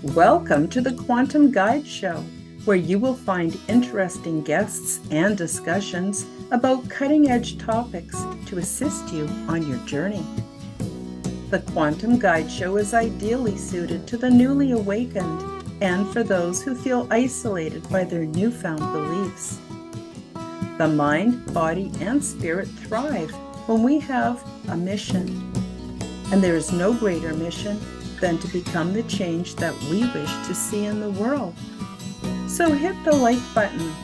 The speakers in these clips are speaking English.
Welcome to the Quantum Guide Show, where you will find interesting guests and discussions about cutting-edge topics to assist you on your journey. The Quantum Guide Show is ideally suited to the newly awakened and for those who feel isolated by their newfound beliefs. The mind, body, and spirit thrive when we have a mission, and there is no greater mission than to become the change that we wish to see in the world. So hit the like button,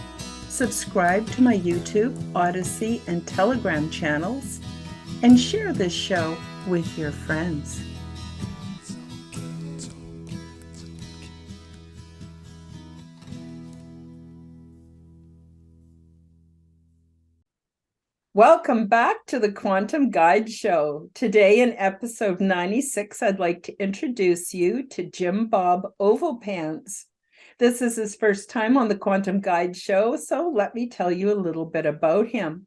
subscribe to my YouTube, Odyssey, and Telegram channels, and share this show with your friends. Welcome back to the Quantum Guide Show. Today in episode 96, I'd like to introduce you to JimBob OvalPants. This is his first time on the Quantum Guide Show, so let me tell you a little bit about him.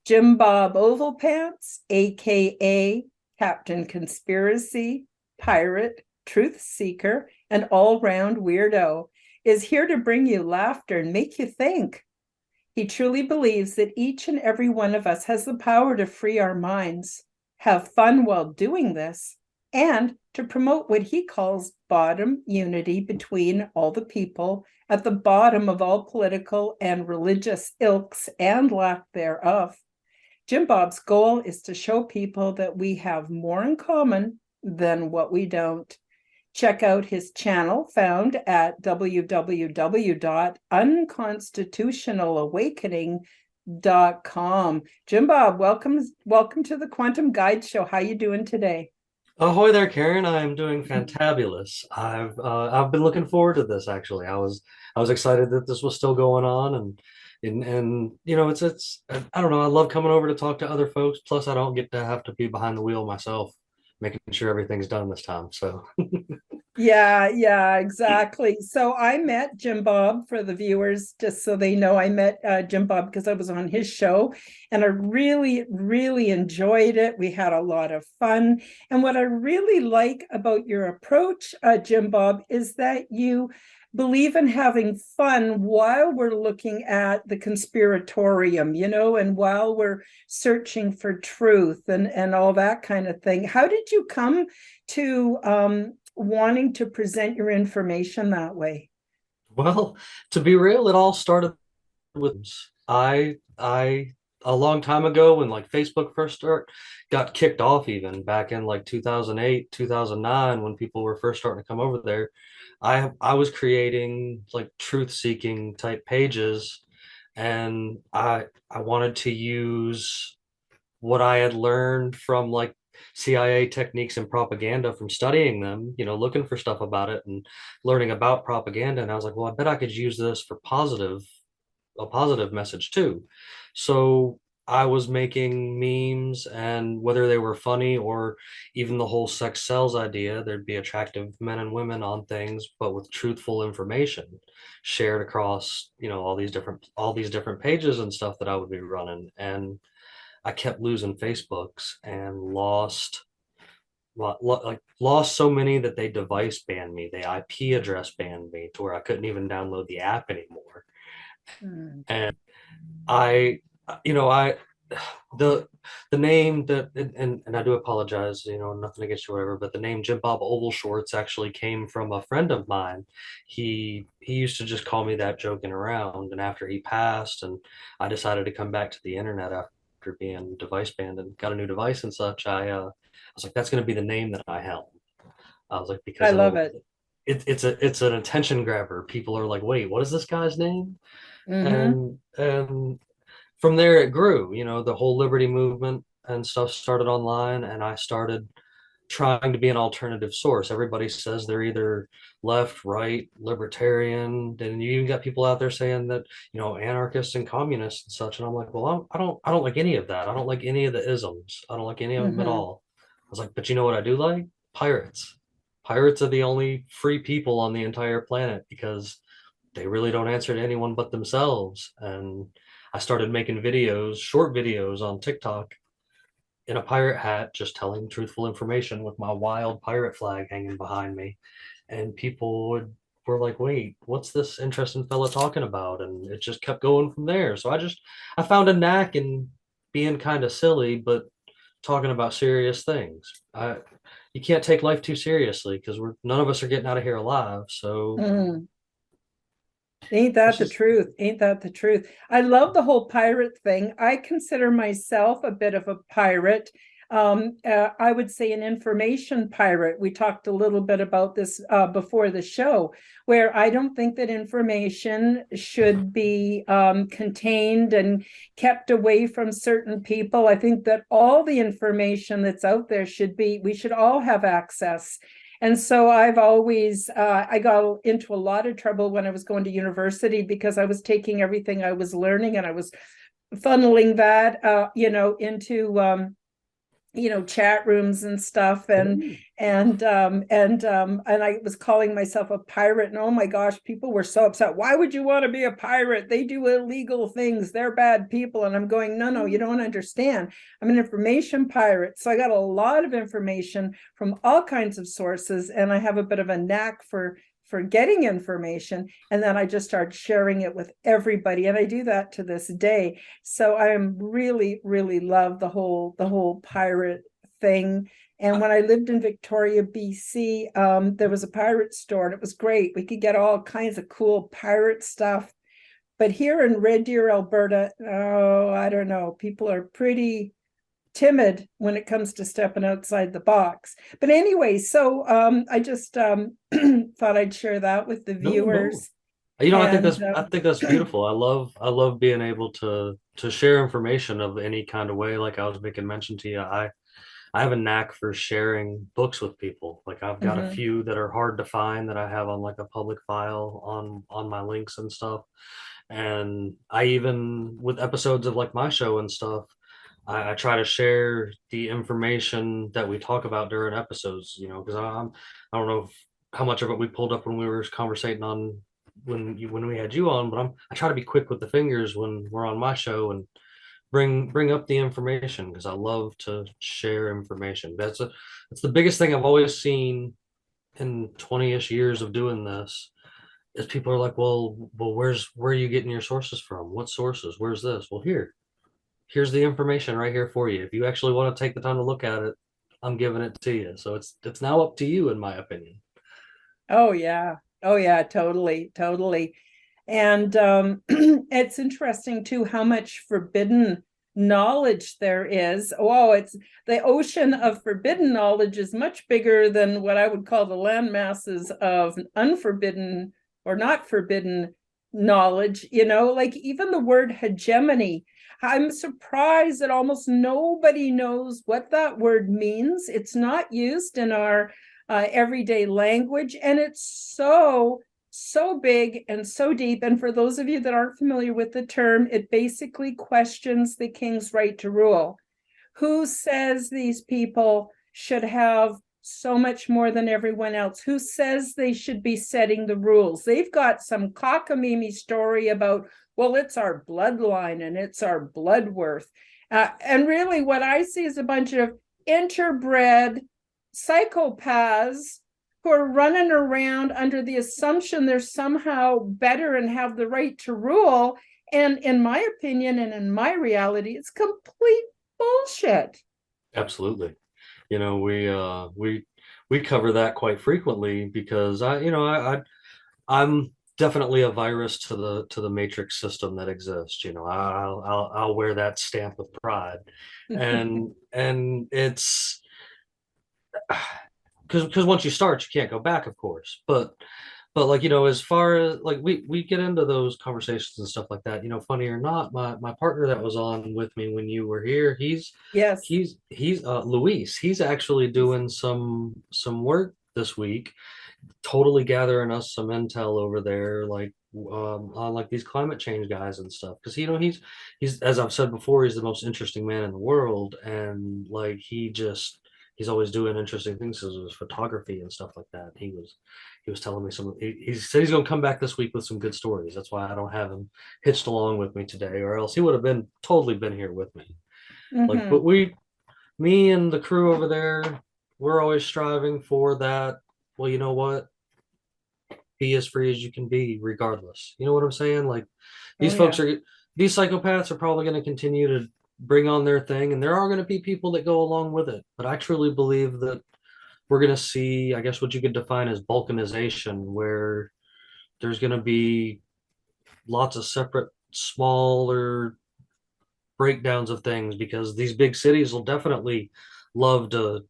JimBob OvalPants, aka Captain Conspiracy, Pirate, Truth Seeker, and all-round weirdo, is here to bring you laughter and make you think. He truly believes that each and every one of us has the power to free our minds, have fun while doing this, and to promote what he calls bottom unity between all the people at the bottom of all political and religious ilks and lack thereof. JimBob's goal is to show people that we have more in common than what we don't. Check out his channel found at www.unconstitutionalawakening.com. JimBob, welcome to the Quantum Guide Show. How you doing today? Ahoy there, Karen. I am doing fantabulous. I've been looking forward to this actually. I was excited that this was still going on and you know it's I don't know, I love coming over to talk to other folks. Plus I don't get to have to be behind the wheel myself, making sure everything's done this time. So Yeah, exactly. So I met JimBob, for the viewers, just so they know. I met JimBob because I was on his show, and I really, really enjoyed it. We had a lot of fun. And what I really like about your approach, JimBob, is that you believe in having fun while we're looking at the conspiratorium, and while we're searching for truth and all that kind of thing. How did you come to wanting to present your information that way? well, to be real, it all started with I a long time ago when like Facebook first got kicked off, even back in like 2008, 2009, when people were first starting to come over there. I was creating like truth seeking type pages, and I wanted to use what I had learned from like CIA techniques and propaganda from studying them, looking for stuff about it and learning about propaganda. And I was like, well, I bet I could use this for a positive message too. So I was making memes, and whether they were funny or even the whole sex sells idea, there'd be attractive men and women on things, but with truthful information shared across, all these different pages and stuff that I would be running. And I kept losing Facebooks and lost so many that they device banned me. They IP address banned me to where I couldn't even download the app anymore. Mm. And I, I the name that and I do apologize, nothing against you or whatever, but the name JimBob OvalShorts actually came from a friend of mine. He used to just call me that joking around, and after he passed and I decided to come back to the internet after being device banned and got a new device and such, I was like, that's going to be the name that I helm. I was like, I because love it. it's an attention grabber. People are like, wait, what is this guy's name? Mm-hmm. And from there it grew. The whole liberty movement and stuff started online, and I started trying to be an alternative source. Everybody says they're either left, right, libertarian, and you even got people out there saying that, anarchists and communists and such. And I'm like, well, I don't like any of that. I don't like any of the isms. I don't like any of them at Mm-hmm. all. I was like, but you know what I do like? Pirates. Pirates are the only free people on the entire planet, because they really don't answer to anyone but themselves. And I started making videos, short videos on TikTok in a pirate hat, just telling truthful information with my wild pirate flag hanging behind me. and were like, wait, what's this interesting fella talking about? And it just kept going from there. So I found a knack in being kind of silly, but talking about serious things. You can't take life too seriously because none of us are getting out of here alive. So Mm. Ain't that it's the just truth? Ain't that the truth? I love the whole pirate thing. I consider myself a bit of a pirate. I would say an information pirate. We talked a little bit about this before the show, where I don't think that information should be contained and kept away from certain people. I think that all the information that's out there we should all have access. And so I've always, I got into a lot of trouble when I was going to university because I was taking everything I was learning and I was funneling that, into, chat rooms and stuff, and I was calling myself a pirate, and oh my gosh, people were so upset. Why would you want to be a pirate? They do illegal things, they're bad people. And I'm going, no, you don't understand. I'm an information pirate. So I got a lot of information from all kinds of sources, and I have a bit of a knack for getting information, and then I just start sharing it with everybody, and I do that to this day. So I am really, really love the whole pirate thing. And when I lived in Victoria, BC, there was a pirate store, and it was great. We could get all kinds of cool pirate stuff. But here in Red Deer, Alberta, oh, I don't know, people are pretty timid when it comes to stepping outside the box. But anyway, so I just thought I'd share that with the no. viewers. I And I think that's beautiful. I love being able to share information of any kind of way. Like I was making mention to you, I have a knack for sharing books with people. Like I've got a mhm. few that are hard to find that I have on like a public file on my links and stuff. And I even with episodes of like my show and stuff, I try to share the information that we talk about during episodes, because I don't know how much of it we pulled up when we were conversating on when we had you on, but I try to be quick with the fingers when we're on my show and bring up the information because I love to share information. That's the biggest thing I've always seen in 20-ish years of doing this is people are like, well, where are you getting your sources from? What sources? Where's this? Well, here's the information right here for you. If you actually want to take the time to look at it, I'm giving it to you. So it's now up to you, in my opinion. Oh yeah. Oh yeah, totally, totally. And it's interesting too how much forbidden knowledge there is. Oh, it's the ocean of forbidden knowledge is much bigger than what I would call the land masses of unforbidden or not forbidden knowledge. Like even the word hegemony. I'm surprised that almost nobody knows what that word means. It's not used in our everyday language, and it's so big and so deep. And for those of you that aren't familiar with the term, it basically questions the king's right to rule. Who says these people should have so much more than everyone else? Who says they should be setting the rules? They've got some cockamamie story about, well, it's our bloodline and it's our blood worth. And really, what I see is a bunch of interbred psychopaths who are running around under the assumption they're somehow better and have the right to rule. And in my opinion, and in my reality, it's complete bullshit. Absolutely. We cover that quite frequently because I'm definitely a virus to the matrix system that exists. I'll wear that stamp with pride, and it's because once you start, you can't go back, of course. But like as far as like we get into those conversations and stuff like that. Funny or not, my partner that was on with me when you were here, Yes. he's Luis. He's actually doing some work this week, totally gathering us some intel over there, like on like these climate change guys and stuff. Because he's as I've said before, he's the most interesting man in the world, and like he's always doing interesting things because of his photography and stuff like that. He was telling me he said he's going to come back this week with some good stories. That's why I don't have him hitched along with me today, or else he would have been here with me. Like, Mm-hmm. but me and the crew over there, we're always striving for that. Well, you know what? be as free as you can be regardless. You know what I'm saying? Like Oh these folks yeah. are these psychopaths are probably going to continue to bring on their thing, and there are going to be people that go along with it. But I truly believe that we're going to see, I guess, what you could define as balkanization, where there's going to be lots of separate, smaller breakdowns of things because these big cities will definitely love to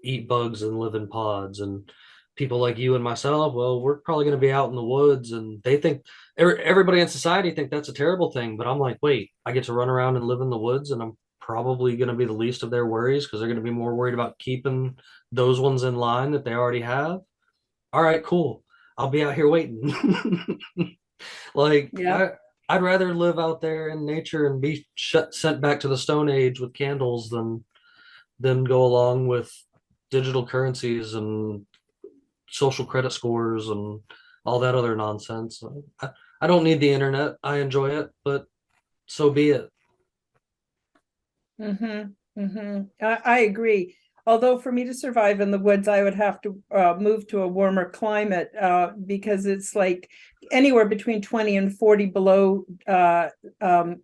eat bugs and live in pods. And people like you and myself, well, we're probably going to be out in the woods, and they think everybody in society think that's a terrible thing. But I'm like, wait, I get to run around and live in the woods, and I'm probably going to be the least of their worries because they're going to be more worried about keeping those ones in line that they already have. All right, cool. I'll be out here waiting. Like Yep. I'd rather live out there in nature and be sent back to the Stone Age with candles than go along with digital currencies and social credit scores and all that other nonsense. I don't need the internet. I enjoy it, but so be it. Mm-hmm. Mm-hmm. I agree. Although for me to survive in the woods, I would have to move to a warmer climate because it's like anywhere between 20 and 40 below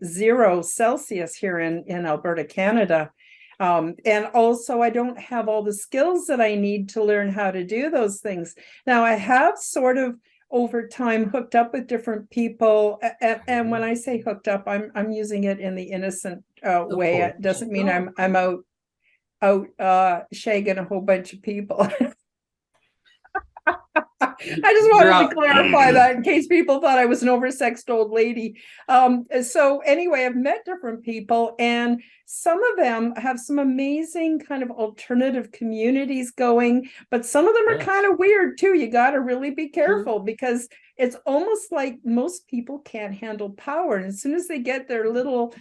0 Celsius here in Alberta, Canada. And also, I don't have all the skills that I need to learn how to do those things. Now, I have sort of over time hooked up with different people, and when I say hooked up, I'm using it in the innocent Of way. It course. doesn't mean No, I'm out shagging a whole bunch of people. I just you're wanted to out. clarify that in case people thought I was an oversexed old lady. So anyway, I've met different people, and some of them have some amazing kind of alternative communities going, but some of them are kind Yes. of weird too. You got to really be True. careful because it's almost like most people can't handle power. And as soon as they get their little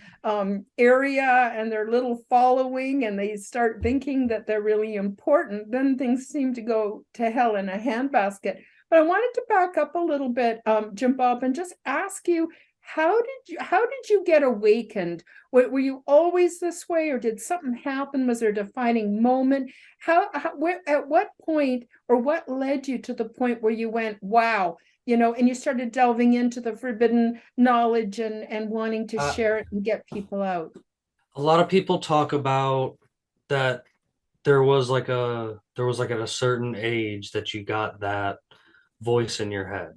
area and their little following and they start thinking that they're really important, then things seem to go to hell in a handbasket. But I wanted to back up a little bit, JimBob, and just ask you, how did you get awakened? Were you always this way, or did something happen? Was there a defining moment? At what point, or what led you to the point where you went, wow, and you started delving into the forbidden knowledge and wanting to Uh, share it and get people out? a lot of people talk about that there was like at a certain age that you got that voice in your head,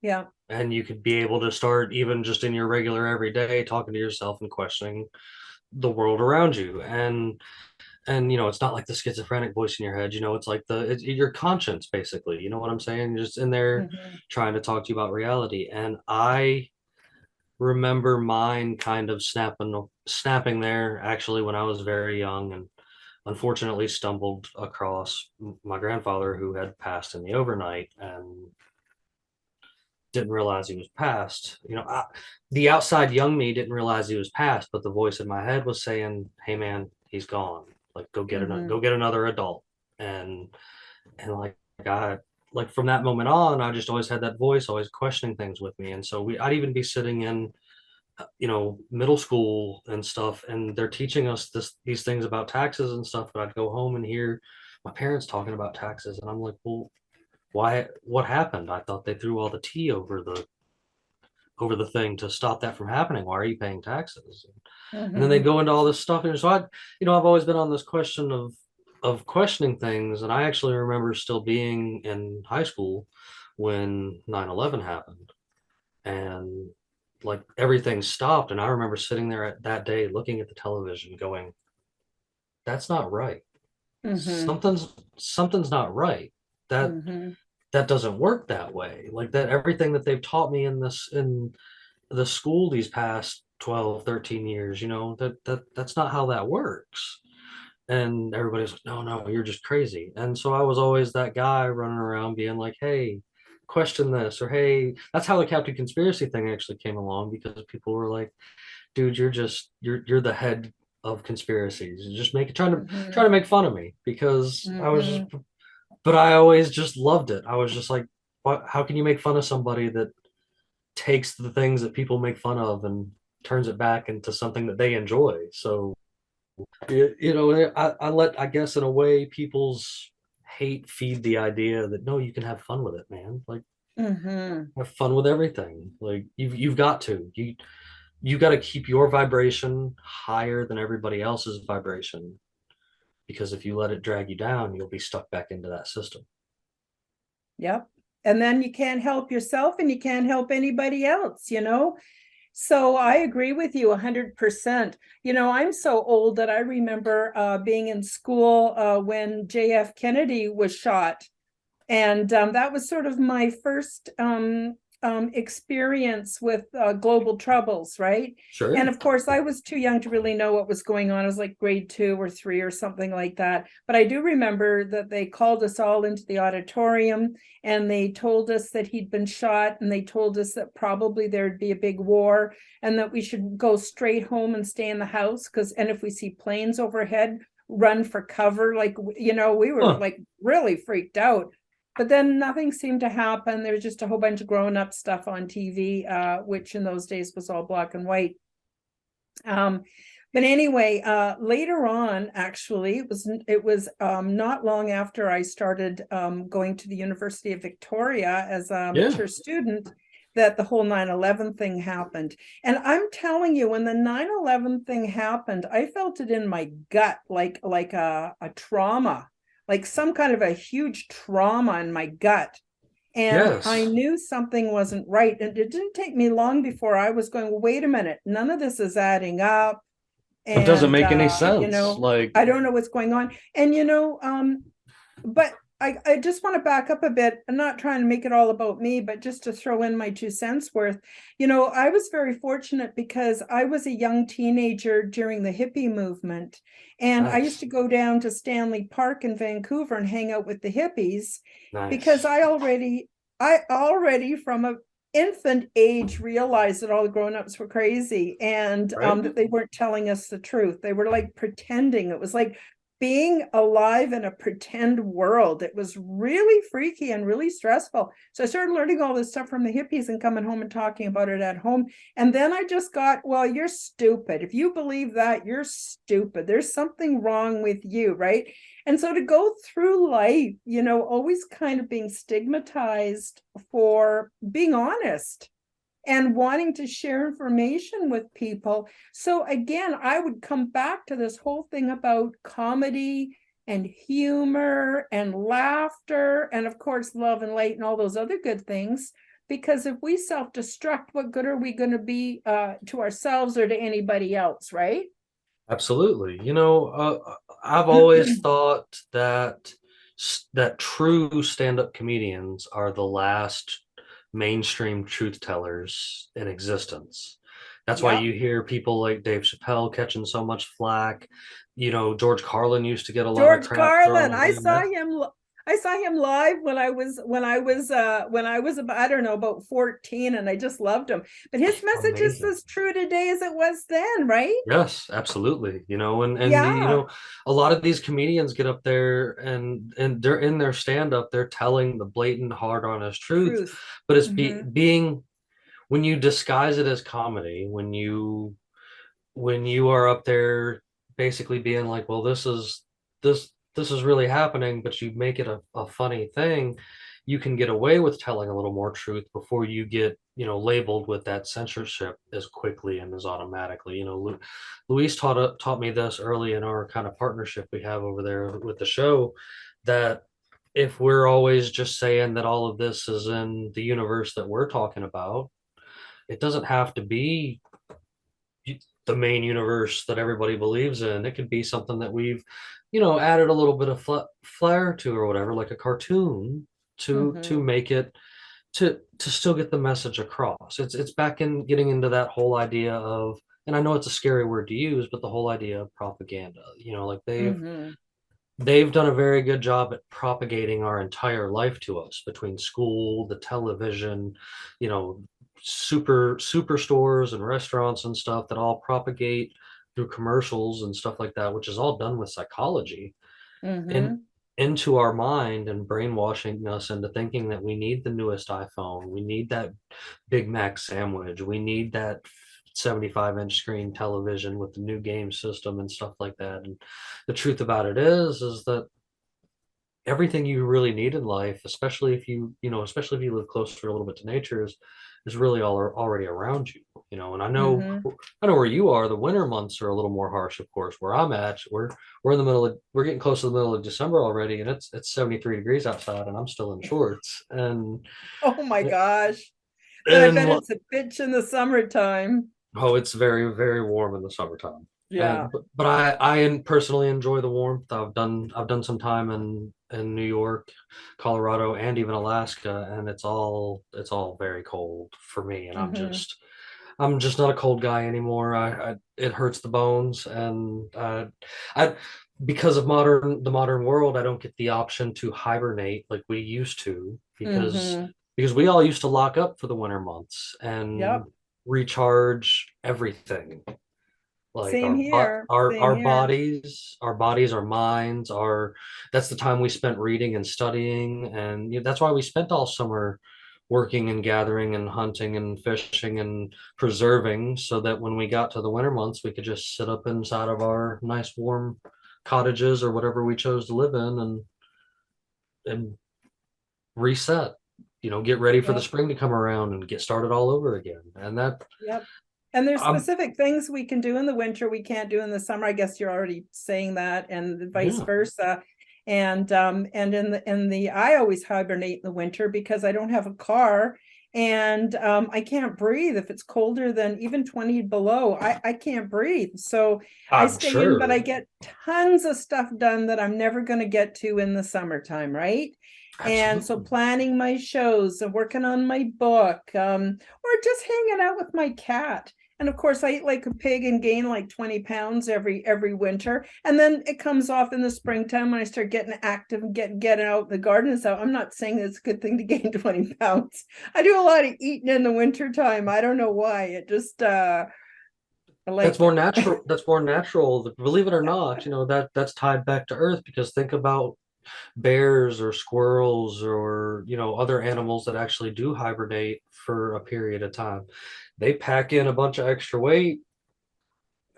Yeah. and you could be able to start even just in your regular everyday talking to yourself and questioning the world around you. And it's not like the schizophrenic voice in your head. It's like it's your conscience, basically. You know what I'm saying? You're just in there Mm-hmm. trying to talk to you about reality. And I remember mine kind of snapping there actually when I was very young, and unfortunately stumbled across my grandfather who had passed in the overnight and didn't realize he was passed. The outside young me didn't realize he was passed, but the voice in my head was saying, "Hey man, he's gone. Like Mm-hmm. go get another adult." And like I like from that moment on, I just always had that voice, always questioning things with me. And so I'd even be sitting in middle school and stuff, and they're teaching us these things about taxes and stuff, but I'd go home and hear my parents talking about taxes, and I'm like, well, why, what happened? I thought they threw all the tea over the thing to stop that from happening. Why are you paying taxes? And then they Mm-hmm. go into all this stuff. And so I've always been on this question of questioning things. And I actually remember still being in high school when 9/11 happened, and like everything stopped. And I remember sitting there that day looking at the television going, that's not right. Mm-hmm. Something's not right. That Mm-hmm. that doesn't work that way. Like that everything that they've taught me in the school these past 12, 13 years, that's not how that works. And everybody's like, no, no, you're just crazy. And so I was always that guy running around being like, hey, question this, or hey, that's how the Captain Conspiracy thing actually came along, because people were like, dude, you're the head of conspiracies. You just trying to make fun of me because I was just, Mm-hmm. but I always just loved it. I was just like, what, how can you make fun of somebody that takes the things that people make fun of and turns it back into something that they enjoy? So I let, I guess, in a way, people's hate feed the idea that no, you can have fun with it, man. Like Mm-hmm. have fun with everything. Like you've got to. You got to keep your vibration higher than everybody else's vibration, because if you let it drag you down, you'll be stuck back into that system. Yep. And then you can't help yourself and you can't help anybody else, you know? So I agree with you 100%. You know, I'm so old that I remember being in school when JF Kennedy was shot. And that was sort of my first experience with global troubles, right? And Sure. of course, I was too young to really know what was going on. I was like grade 2 or 3 or something like that. But I do remember that they called us all into the auditorium and they told us that he'd been shot, and they told us that probably there'd be a big war and that we should go straight home and stay in the house, and if we see planes overhead, run for cover. Like, you know, we were Huh. like really freaked out. But then nothing seemed to happen. There was just a whole bunch of grown-up stuff on TV, which in those days was all black and white. But anyway, later on, actually, it was not long after I started going to the University of Victoria as a Yeah. mature student that the whole 9/11 thing happened. And I'm telling you, when the 9/11 thing happened, I felt it in my gut, like a trauma, like some kind of a huge trauma in my gut. And I Yes. knew something wasn't right. And it didn't take me long before I was going, well, wait a minute, none of this is adding up. It doesn't And make any you sense. know, Like, I don't know what's going on. And you know, but I just want to back up a bit. I'm not trying to make it all about me, but just to throw in my 2 cents worth. You know, I was very fortunate because I was a young teenager during the hippie movement. And I used nice. to go down to Stanley Park in Vancouver and hang out with the hippies because Nice. I already from a infant age realized that all the grown-ups were crazy, and Right? that they weren't telling us the truth. They were like pretending. It was like being alive in a pretend world. It was really freaky and really stressful. So I started learning all this stuff from the hippies and coming home and talking about it at home. And then I just got, well, you're stupid. If you believe that, you're stupid. There's something wrong with you, right? And so to go through life, you know, always kind of being stigmatized for being honest and wanting to share information with people. So again, I would come back to this whole thing about comedy and humor and laughter, and of course, love and light and all those other good things. Because if we self-destruct, what good are we going to be to ourselves or to anybody else, right? Absolutely. I've always thought that that true stand-up comedians are the last mainstream truth tellers in existence. That's why Yep. you hear people like Dave Chappelle catching so much flack. George Carlin used to get a lot of George crap thrown Carlin. at him. I saw him live when I was about, I don't know, about 14, and I just loved him. But his message is Amazing. as true today as it was then, right? Yes, absolutely. Yeah, A lot of these comedians get up there and they're in their stand up, they're telling the blatant hard honest truth, truth. but it's Hmm. being when you disguise it as comedy, when you are up there basically being like, well, this is really happening, but you make it a funny thing, you can get away with telling a little more truth before you get, labeled with that censorship as quickly and as automatically. Luis taught me this early in our kind of partnership we have over there with the show, that if we're always just saying that all of this is in the universe that we're talking about, it doesn't have to be the main universe that everybody believes in. It could be something that we've, added a little bit of flair to or whatever, like a cartoon to Hmm. make it to still get the message across. It's back in getting into that whole idea of, and I know it's a scary word to use, but the whole idea of propaganda. Like Hmm. they've done a very good job at propagating our entire life to us between school, the television, you know, superstores and restaurants and stuff that all propagate through commercials and stuff like that, which is all done with psychology and Hmm. into our mind and brainwashing us into thinking that we need the newest iPhone, we need that Big Mac sandwich, we need that 75-inch screen television with the new game system and stuff like that. And the truth about it is that everything you really need in life, especially if especially if you live closer a little bit to nature, is really already around you. And Mm-hmm. I know where you are. The winter months are a little more harsh, of course. Where I'm at, we're in the middle of we're getting close to the middle of December already, and it's 73 degrees outside, and I'm still in shorts. Oh my gosh. Then I bet And it's a bitch in the summertime. Oh, it's very, very warm in the summertime. Yeah. But I personally enjoy the warmth. I've done some time in New York, Colorado, and even Alaska, and it's all very cold for me. And Mm-hmm. I'm just not a cold guy anymore. It hurts the bones, and I because of the modern world, I don't get the option to hibernate like we used to Mm-hmm. because we all used to lock up for the winter months and Yep. recharge everything. Like Same here. Same here. our bodies, our minds, our that's the time we spent reading and studying, and that's why we spent all summer working and gathering and hunting and fishing and preserving, so that when we got to the winter months, we could just sit up inside of our nice warm cottages or whatever we chose to live in and reset. Get ready for the Yep. spring to come around and get started all over again. And that Yep. And there's I'm specific things we can do in the winter we can't do in the summer. I guess you're already saying that, and vice Yeah, versa. And in the I always hibernate in the winter because I don't have a car, and I can't breathe if it's colder than even 20 below. I can't breathe. So I I'm stay in, but I sure. get tons of stuff done that I'm never going to get to in the summertime, right? And so Absolutely. planning my shows and working on my book, or just hanging out with my cat. And of course, I eat like a pig and gain like 20 pounds every winter. And then it comes off in the springtime when I start getting active and getting out the garden. So I'm not saying it's a good thing to gain 20 pounds. I do a lot of eating in the wintertime. I don't know why. It just I That's like more it. natural. That's more natural. Believe it or not, that's tied back to Earth, because think about bears or squirrels or other animals that actually do hibernate for a period of time. They pack in a bunch of extra weight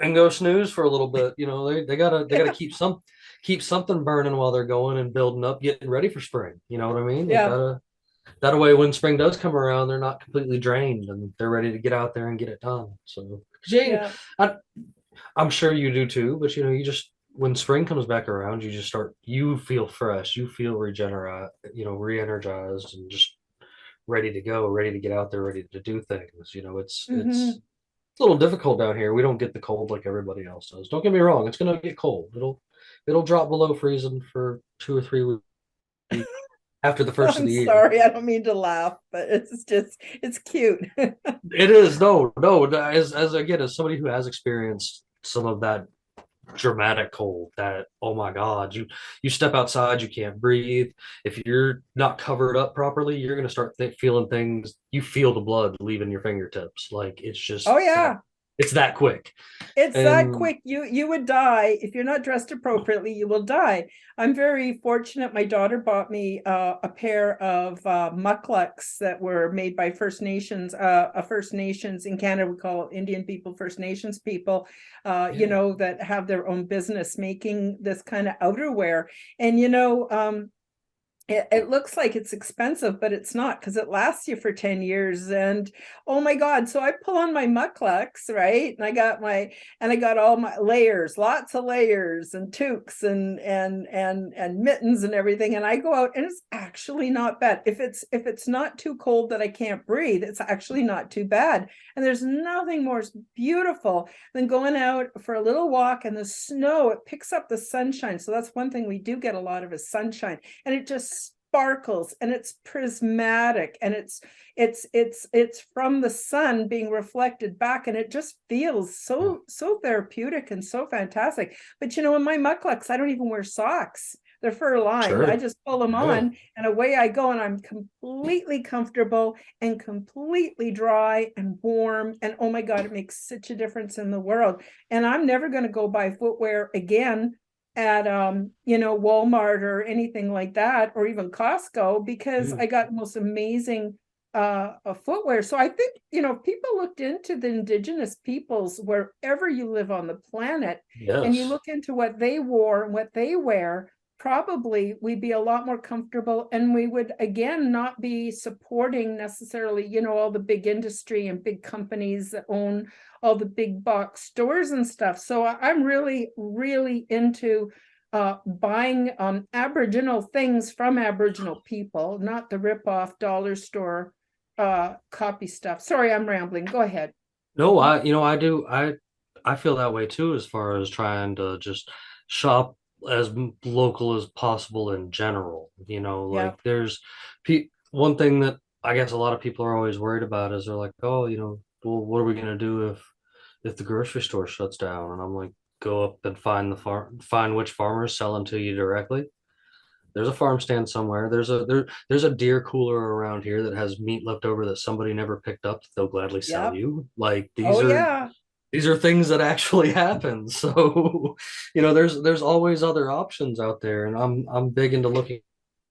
and go snooze for a little bit. They gotta keep something burning while they're going and building up, getting ready for spring. You know what I mean? They Yeah. gotta that way when spring does come around, they're not completely drained and they're ready to get out there and get it done. So 'cause yeah, Yeah. I, I'm sure you do too, but you just when spring comes back around, you feel fresh, you feel re-energized and just ready to go, ready to get out there, ready to do things. It's Hmm. a little difficult down here. We don't get the cold like everybody else does. Don't get me wrong, it's gonna get cold. It'll drop below freezing for 2 or 3 weeks after the first of I'm the year. sorry. I don't mean to laugh, but it's cute. It is no, as again, as somebody who has experienced some of that dramatic cold, that oh my God, you step outside, you can't breathe. If you're not covered up properly, you're gonna start feeling things. You feel the blood leaving your fingertips, like Oh that. yeah. It's that quick. It's that And quick. You would die if you're not dressed appropriately. You will die. I'm very fortunate. My daughter bought me a pair of mucklucks that were made by First Nations. First Nations in Canada, we call Indian people First Nations people. yeah, That have their own business making this kind of outerwear. And it looks like it's expensive, but it's not, because it lasts you for 10 years. And oh my God. So I pull on my mucklucks, right? And I got all my layers, lots of layers and toques and mittens and everything. And I go out and it's actually not bad. If it's not too cold that I can't breathe, it's actually not too bad. And there's nothing more beautiful than going out for a little walk in the snow. It picks up the sunshine. So that's one thing we do get a lot of is sunshine, and it just sparkles and it's prismatic, and it's from the sun being reflected back, and it just feels yeah, so therapeutic and so fantastic. But in my mucklucks, I don't even wear socks. They're fur lined. I sure, just pull them yeah, on and away I go, and I'm completely comfortable and completely dry and warm, and oh my God, it makes such a difference in the world. And I'm never going to go buy footwear again at Walmart or anything like that, or even Costco, because yeah, I got the most amazing footwear. So I think if people looked into the indigenous peoples wherever you live on the planet, and you yes, look into what they wore and what they wear, probably we'd be a lot more comfortable, and we would again not be supporting necessarily, all the big industry and big companies that own all the big box stores and stuff. So I'm really, really into buying Aboriginal things from Aboriginal people, not the rip-off dollar store copy stuff. Sorry, I'm rambling. Go ahead. No, I do. I feel that way too, as far as trying to just shop as local as possible in general. Yeah. Like one thing that I guess a lot of people are always worried about is they're like, oh, well, what are we gonna do if the grocery store shuts down? And I'm like, go up and find which farmers selling to you directly. There's a farm stand somewhere. There's a deer cooler around here that has meat left over that somebody never picked up that they'll gladly sell Yep. you. Like Oh yeah. these are things that actually happen. So, there's always other options out there, and I'm big into looking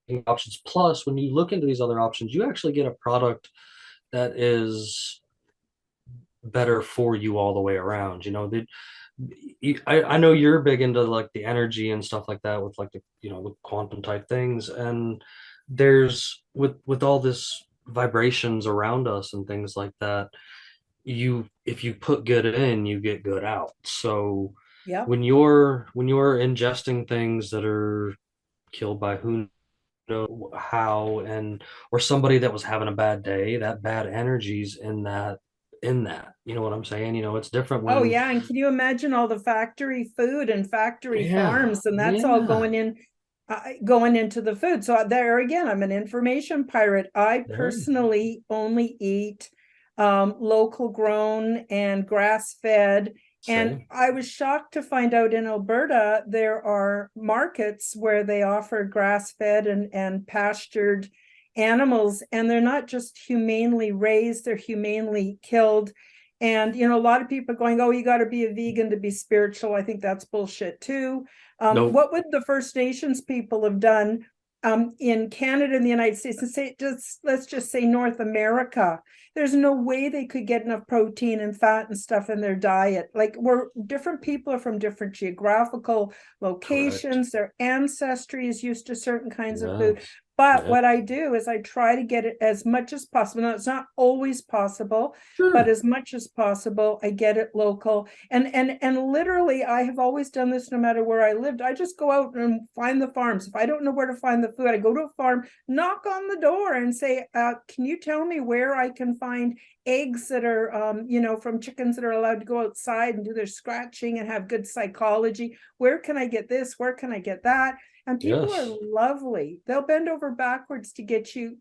at options. Plus, when you look into these other options, you actually get a product that is better for you all the way around. I know you're big into like the energy and stuff like that with like the quantum type things, and there's with all this vibrations around us and things like that, if you put good in, you get good out. So Yep. when you're ingesting things that are killed by who know how, and or somebody that was having a bad day, that bad energies in that, you know what I'm saying? It's different Oh when, yeah, and can you imagine all the factory food and factory yeah, farms, and that's all yeah, going into the food. So there again, I'm an information pirate. I yeah, personally only eat local grown and grass fed. And same. I was shocked to find out in Alberta there are markets where they offer grass fed and pastured animals, and they're not just humanely raised, they're humanely killed. And a lot of people are going, oh, you got to be a vegan to be spiritual. I think that's bullshit too. Nope. What would the First Nations people have done in Canada and the United States, and let's just say North America? There's no way they could get enough protein and fat and stuff in their diet. Like, we're different people are from different geographical Correct. locations. Their ancestry is used to certain kinds of food. Yes. But Yeah. what I do is I try to get it as much as possible. Now, it's not always possible, but Sure. as much as possible, I get it local. And literally, I have always done this no matter where I lived. I just go out and find the farms. If I don't know where to find the food, I go to a farm, knock on the door, and say, "Can you tell me where I can find eggs that are, from chickens that are allowed to go outside and do their scratching and have good psychology? Where can I get this? Where can I get that?" And people are Yes. lovely. They'll bend over backwards to get you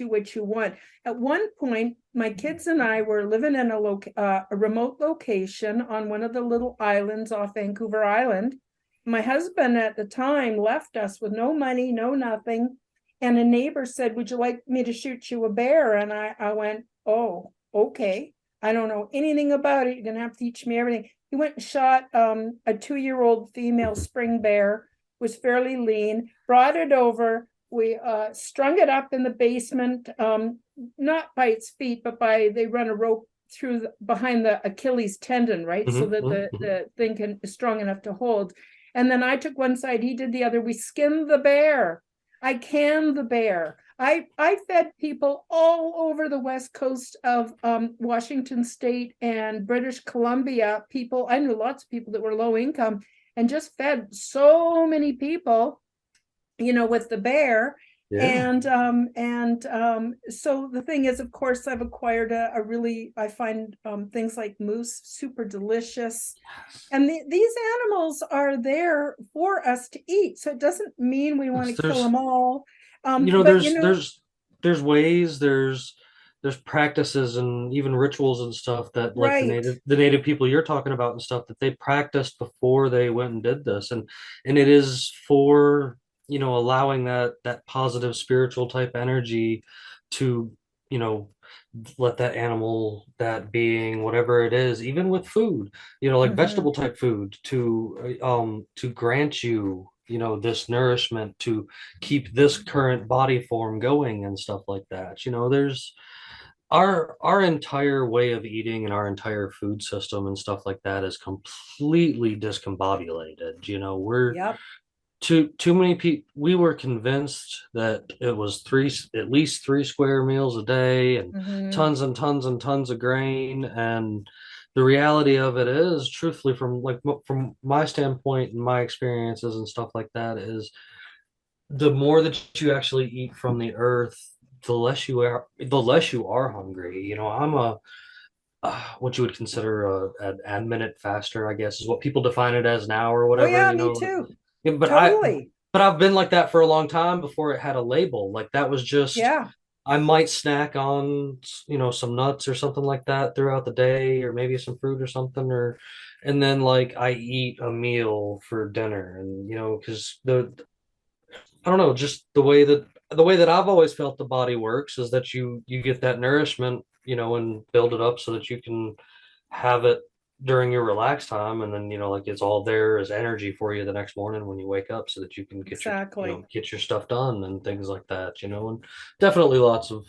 what you want. At one point, my kids and I were living in a remote location on one of the little islands off Vancouver Island. My husband at the time left us with no money, no nothing. And a neighbor said, "Would you like me to shoot you a bear?" And I went, "Oh, okay. I don't know anything about it. You're going to have to teach me everything." He went and shot a 2-year-old female spring bear, was fairly lean, brought it over. We strung it up in the basement, not by its feet, but they run a rope through behind the Achilles tendon, right? So that the thing is strong enough to hold. And then I took one side, he did the other. We skinned the bear. I canned the bear. I fed people all over the west coast of Washington State and British Columbia. I knew lots of people that were low income, and just fed so many people, with the bear. Yeah. And so the thing is, of course, I've acquired I find things like moose super delicious. And these animals are there for us to eat. So it doesn't mean we want Yes. to kill them all. You know, But there's ways, there's practices and even rituals and stuff that like right. the native people you're talking about and stuff that they practiced before they went and did this. And it is for, allowing that positive spiritual type energy to, you know, let that animal, that being, whatever it is, even with food, like Mhm. vegetable type food, to grant you, this nourishment to keep this current body form going and stuff like that. There's our entire way of eating and our entire food system and stuff like that is completely discombobulated. We're Yep. too many people. We were convinced that it was at least 3 square meals a day and Hmm. tons and tons and tons of grain. And the reality of it is, truthfully, from my standpoint and my experiences and stuff like that, is the more that you actually eat from the earth, the less you are hungry. I'm a what you would consider an minute faster, I guess, is what people define it as now or Oh whatever. yeah, me too. Yeah, Totally. but I've been like that for a long time before it had a label. Like that was just Yeah, I might snack on some nuts or something like that throughout the day, or maybe some fruit or something, and then like I eat a meal for dinner, and because the I don't know, just the way that I've always felt the body works is that you get that nourishment, and build it up so that you can have it during your relaxed time, and then like it's all there as energy for you the next morning when you wake up, so that you can exactly. get your stuff done and things like that, and definitely lots of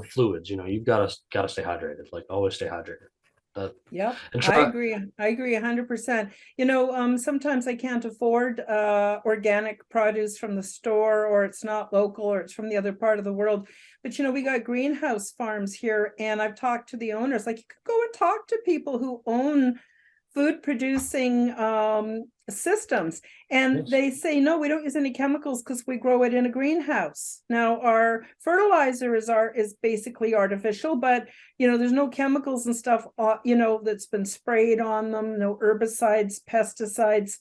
fluids. You've got to stay hydrated, like always stay hydrated. That Yep, and I try. agree. I agree 100%. Sometimes I can't afford organic produce from the store, or it's not local, or it's from the other part of the world. But we got greenhouse farms here, and I've talked to the owners. Like, you could go and talk to people who own food producing systems, and Yes. they say, no, we don't use any chemicals because we grow it in a greenhouse. Now our fertilizer is basically artificial, but there's no chemicals and stuff that's been sprayed on them, no herbicides, pesticides.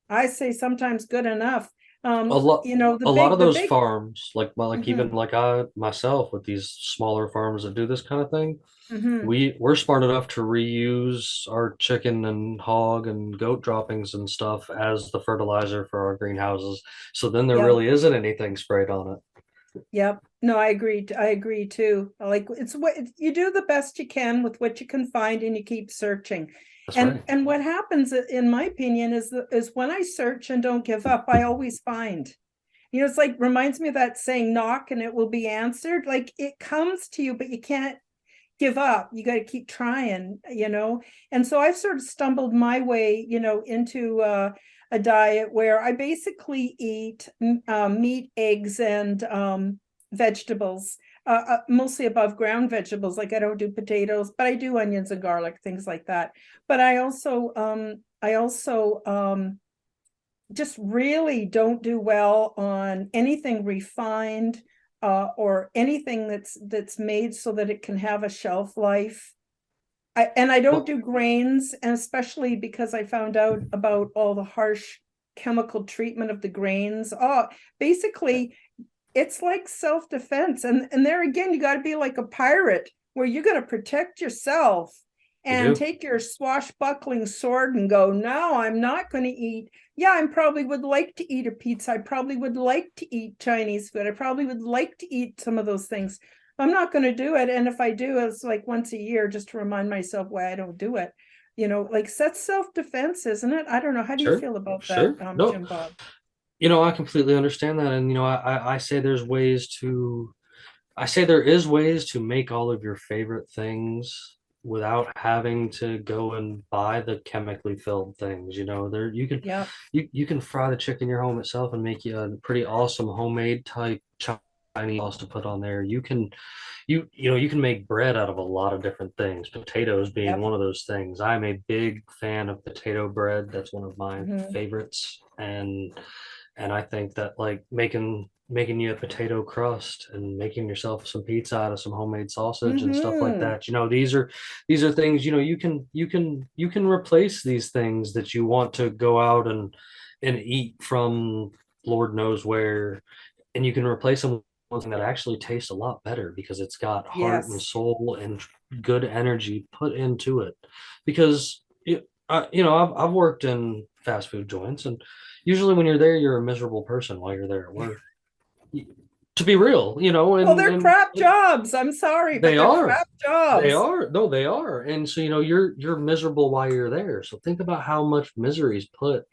I say sometimes good enough. a lot The a lot big of the those big farms, like even Mhm, like I myself, with these smaller farms that do this kind of thing, mhm. we're smart enough to reuse our chicken and hog and goat droppings and stuff as the fertilizer for our greenhouses, so then there Yep. really isn't anything sprayed on it. Yep. No, I agree. I agree too. Like, it's what you do the best you can with what you can find, and you keep searching. That's And right. what happens, in my opinion, is when I search and don't give up, I always find. It's like, reminds me of that saying, knock and it will be answered. Like, it comes to you, but you can't give up. You got to keep trying. And so I've sort of stumbled my way, into a diet where I basically eat meat, eggs, and vegetables, mostly above ground vegetables. Like, I don't do potatoes, but I do onions and garlic, things like that. But I also just really don't do well on anything refined, or anything that's made so that it can have a shelf life. And I don't Well, do grains, and especially because I found out about all the harsh chemical treatment of the grains. Basically, it's like self-defense. And there again, you got to be like a pirate, where you're going to protect yourself you and do. take your swashbuckling sword and go, no, I'm not going to eat. Yeah, I probably would like to eat a pizza. I probably would like to eat Chinese food. I probably would like to eat some of those things. I'm not going to do it. And if I do, it's like once a year, just to remind myself why I don't do it. Like, that's self-defense, isn't it? I don't know. How do you Sure. feel about that, Sure. No, Jim Bob? I completely understand that. And I say I say there is ways to make all of your favorite things without having to go and buy the chemically filled things. There Yep. you can fry the chicken your home itself and make you a pretty awesome homemade type Chinese sauce to put on there. You can make bread out of a lot of different things, potatoes being Yep. one of those things. I'm a big fan of potato bread. That's one of my Mhm. favorites. And I think that like making you a potato crust and making yourself some pizza out of some homemade sausage and stuff like Mhm. that. These are things, you can replace these things that you want to go out and eat from Lord knows where, and you can replace them with something that actually tastes a lot better because it's got heart and Yes. soul and good energy put into it. Because I've worked in fast food joints, and usually when you're there, you're a miserable person while you're there. To be real, Well, and they're crap jobs. I'm sorry, but they they're are. crap They jobs. are. No, they are. And so, you're miserable while you're there. So think about how much misery is put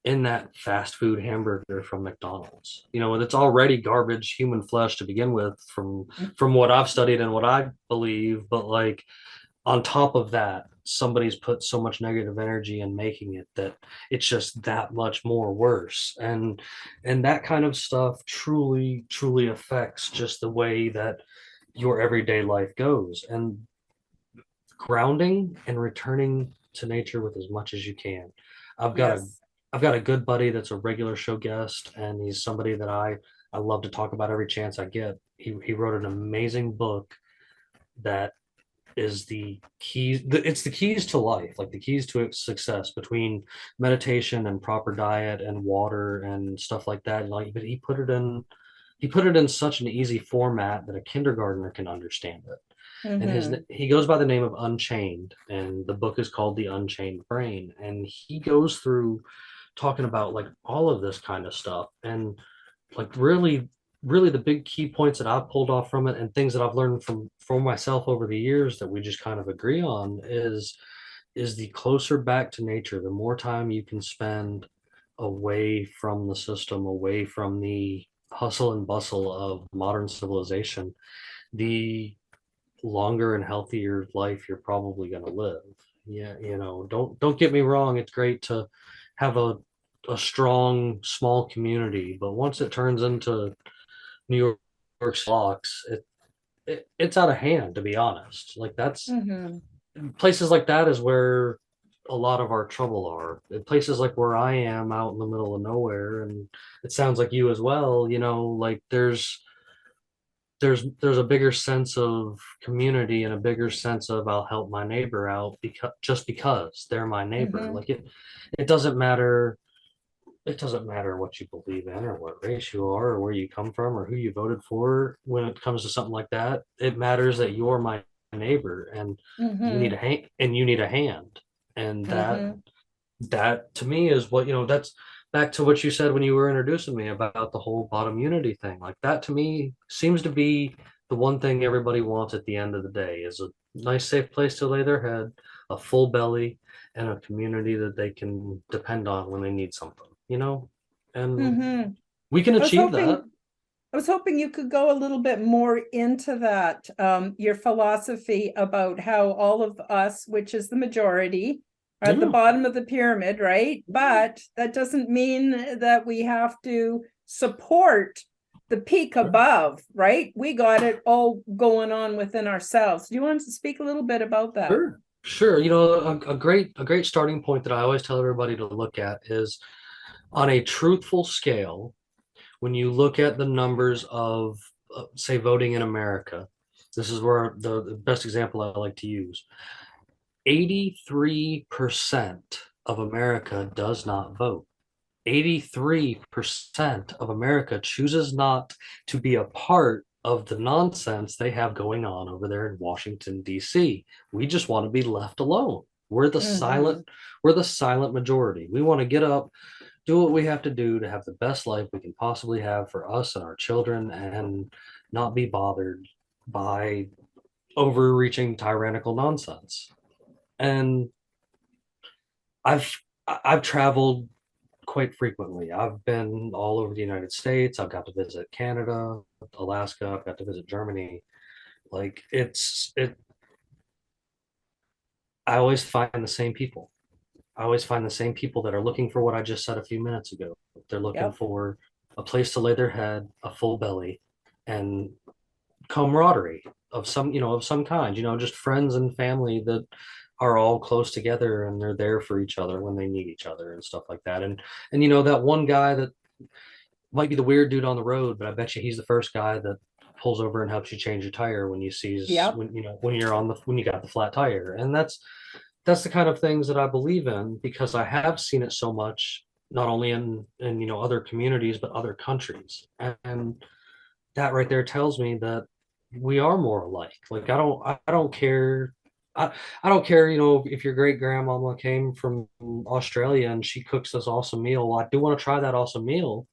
in that fast food hamburger from McDonald's. And it's already garbage human flesh to begin with, from what I've studied and what I believe, but like on top of that, somebody's put so much negative energy in making it that it's just that much more worse. And that kind of stuff truly affects just the way that your everyday life goes. And grounding and returning to nature with as much as you can. I've got a Yes. I've got a good buddy that's a regular show guest, and he's somebody that I love to talk about every chance I get. He wrote an amazing book that is the keys. It's the keys to life, like the keys to success between meditation and proper diet and water and stuff like that. Like, but he put it in such an easy format that a kindergartner can understand it. And Mm-hmm. he goes by the name of Unchained, and the book is called The Unchained Brain. And he goes through talking about like all of this kind of stuff, and like really the big key points that I've pulled off from it and things that I've learned from myself over the years that we just kind of agree on is the closer back to nature, the more time you can spend away from the system, away from the hustle and bustle of modern civilization, the longer and healthier life you're probably going to live. Yeah, don't get me wrong, it's great to have a strong small community, but once it turns into New York's locks, it's out of hand, to be honest. Like that's Mm-hmm. places like that is where a lot of our trouble are. In places like where I am out in the middle of nowhere, and it sounds like you as well, like there's a bigger sense of community and a bigger sense of I'll help my neighbor out because they're my neighbor. Mm-hmm. Like it doesn't matter it doesn't matter what you believe in or what race you are or where you come from or who you voted for when it comes to something like that. It matters that you're my neighbor and Mm-hmm. you need a hand. And Mm-hmm. that to me is what, that's back to what you said when you were introducing me about the whole bottom unity thing. Like that to me seems to be the one thing everybody wants at the end of the day is a nice safe place to lay their head, a full belly, and a community that they can depend on when they need something. And Mm-hmm. we can I was achieve that. hoping I was hoping you could go a little bit more into that, your philosophy about how all of us, which is the majority, are at the Yeah, bottom of the pyramid, right? But that doesn't mean that we have to support the peak above, right? We got it all going on within ourselves. Do you want to speak a little bit about that? sure. A great starting point that I always tell everybody to look at is on a truthful scale. When you look at the numbers of, say, voting in America, this is where the best example I like to use. 83% of America does not vote. 83% of America chooses not to be a part of the nonsense they have going on over there in Washington, D.C. We just want to be left alone. We're the Mm-hmm. silent, we're the silent majority. We want to get up, do what we have to do to have the best life we can possibly have for us and our children and not be bothered by overreaching tyrannical nonsense. And I've I've traveled quite frequently. I've been all over the United States. I've got to visit Canada, Alaska. I've got to visit Germany. Like I always find the same people. I always find the same people that are looking for what I just said a few minutes ago. They're looking Yep. for a place to lay their head, a full belly, and camaraderie of some kind, just friends and family that are all close together and they're there for each other when they need each other and stuff like that. And that one guy that might be the weird dude on the road, but I bet you he's the first guy that pulls over and helps you change your tire when you sees Yep. when you got the flat tire. And that's the kind of things that I believe in because I have seen it so much, not only in other communities but other countries. And that right there tells me that we are more alike. Like I don't care. I don't care, if your great grandmama came from Australia and she cooks this awesome meal. Well, I do want to try that awesome meal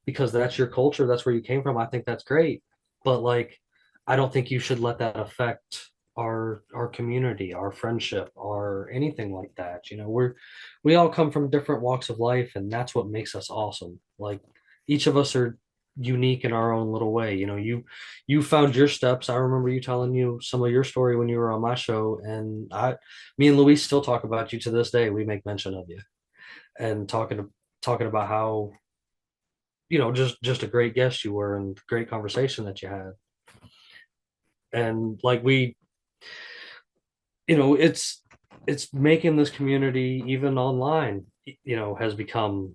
because that's your culture, that's where you came from. I think that's great. But like I don't think you should let that affect our community, our friendship, or anything like that. We all come from different walks of life, and that's what makes us awesome. Like each of us are unique in our own little way. You found your steps. I remember you telling you some of your story when you were on my show, and me and Luis still talk about you to this day. We make mention of you and talking about how, just a great guest you were and great conversation that you had. And like it's making this community even online, has become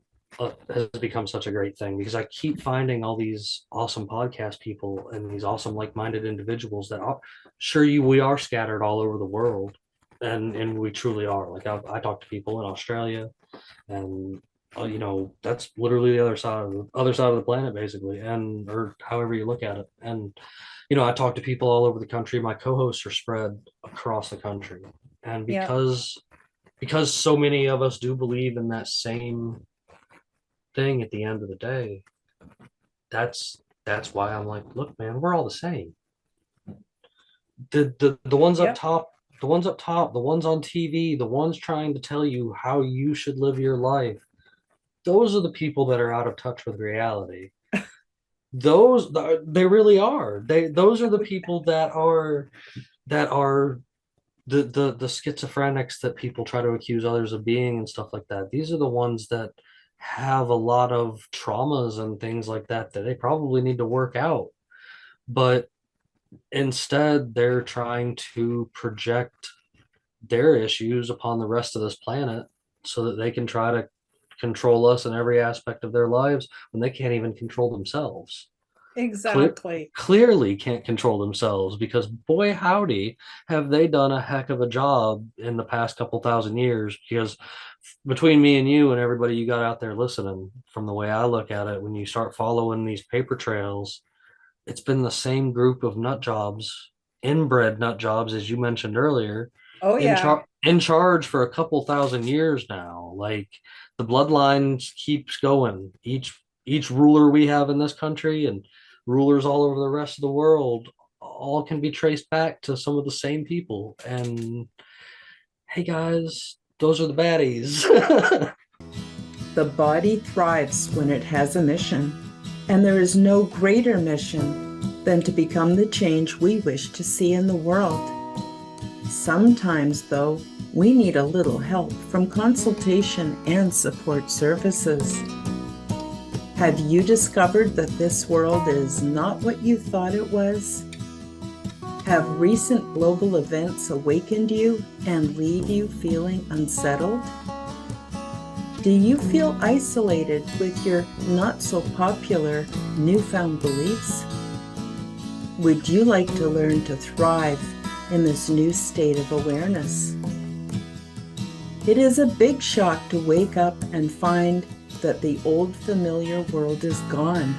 such a great thing, because I keep finding all these awesome podcast people and these awesome like-minded individuals that are sure we are scattered all over the world, and we truly are. Like I talk to people in Australia, and that's literally the other side of the planet basically, and or however you look at it. And I talk to people all over the country. My co-hosts are spread across the country, and Yeah, because so many of us do believe in that same thing at the end of the day, that's why I'm like, look, man, we're all the same. The ones up yep, top, the ones on TV, the ones trying to tell you how you should live your life, those are the people that are out of touch with reality. They really are. Those are the people that are the schizophrenics that people try to accuse others of being and stuff like that. These are the ones that have a lot of traumas and things like that they probably need to work out. But instead, they're trying to project their issues upon the rest of this planet so that they can try to control us in every aspect of their lives when they can't even control themselves. Clear, exactly. Clearly can't control themselves, because boy howdy have they done a heck of a job in the past couple thousand years. Because between me and you and everybody you got out there listening, from the way I look at it, when you start following these paper trails, it's been the same group of nut jobs, inbred nut jobs, as you mentioned earlier, Oh yeah, in charge for a couple thousand years now. Like, the bloodline keeps going. Each ruler we have in this country and rulers all over the rest of the world all can be traced back to some of the same people. And hey guys, those are the baddies. the body thrives when it has a mission, and there is no greater mission than to become the change we wish to see in the world. Sometimes, though, we need a little help from consultation and support services. Have you discovered that this world is not what you thought it was? Have recent global events awakened you and leave you feeling unsettled? Do you feel isolated with your not so popular newfound beliefs? Would you like to learn to thrive in this new state of awareness? It is a big shock to wake up and find that the old familiar world is gone,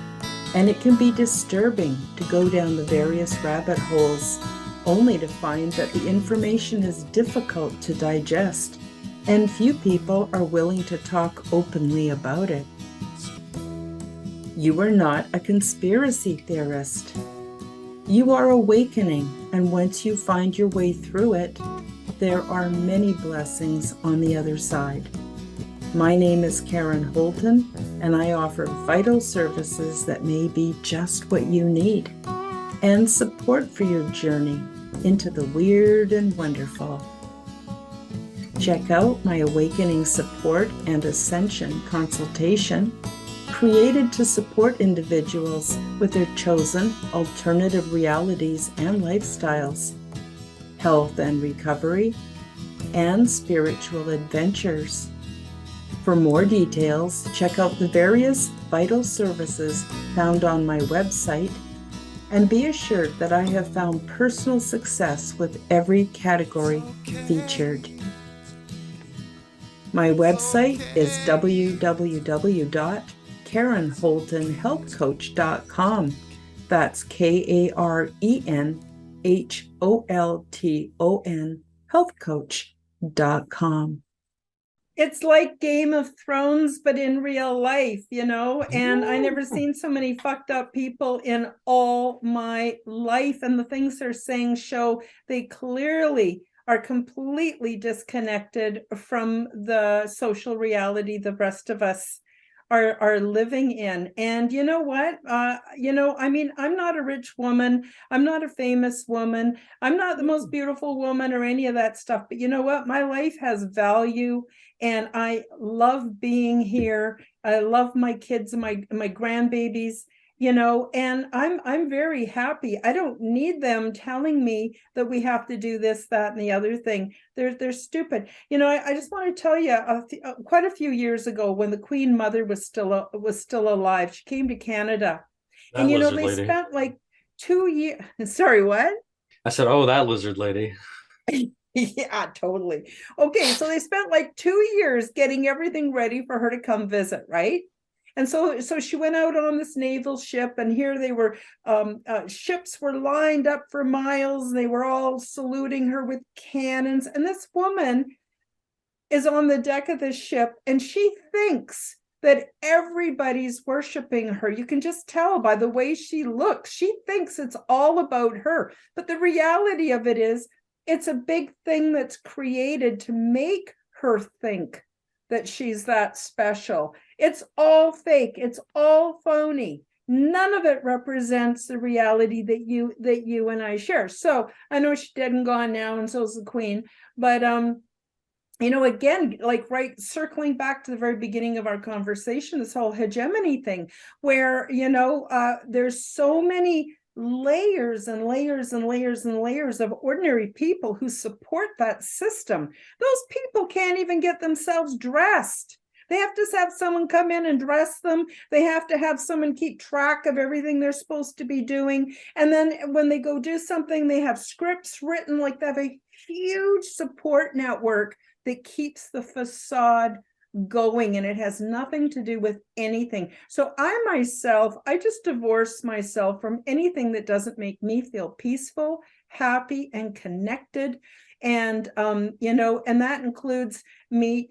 and it can be disturbing to go down the various rabbit holes only to find that the information is difficult to digest, and few people are willing to talk openly about it. You are not a conspiracy theorist. You are awakening, and once you find your way through it, there are many blessings on the other side. My name is Karen Holton, and I offer vital services that may be just what you need, and support for your journey into the weird and wonderful. Check out my Awakening Support and Ascension consultation, created to support individuals with their chosen alternative realities and lifestyles, health and recovery, and spiritual adventures. For more details, check out the various vital services found on my website, and be assured that I have found personal success with every category featured. My website is www.KarenHoltonHealthCoach.com. That's KarenHolton healthcoach.com. It's like Game of Thrones, but in real life, and I never seen so many fucked up people in all my life. And the things they're saying show they clearly are completely disconnected from the social reality the rest of us are living in. And you know what? I mean, I'm not a rich woman. I'm not a famous woman. I'm not the most beautiful woman or any of that stuff. But you know what? My life has value, and I love being here. I love my kids and my grandbabies, and I'm very happy. I don't need them telling me that we have to do this, that, and the other thing. They're stupid. I just want to tell you, quite a few years ago, when the Queen Mother was still alive, she came to Canada, That and lizard they lady. spent like 2 years. Sorry, what? I said, oh, that lizard lady. Yeah, totally. Okay, so they spent like 2 years getting everything ready for her to come visit, right? And so she went out on this naval ship, and here they were. Ships were lined up for miles, and they were all saluting her with cannons. And this woman is on the deck of this ship, and she thinks that everybody's worshiping her. You can just tell by the way she looks. She thinks it's all about her. But the reality of it is, it's a big thing that's created to make her think that she's that special. It's all fake. It's all phony. None of it represents the reality that you and I share. So I know she's dead and gone now, and so is the Queen. But again, like, right, circling back to the very beginning of our conversation, this whole hegemony thing, where there's so many layers and layers and layers and layers of ordinary people who support that system. Those people can't even get themselves dressed. They have to have someone come in and dress them. They have to have someone keep track of everything they're supposed to be doing. And then when they go do something, they have scripts written. Like, they have a huge support network that keeps the facade going, and it has nothing to do with anything. So I just divorce myself from anything that doesn't make me feel peaceful, happy, and connected. And and that includes me,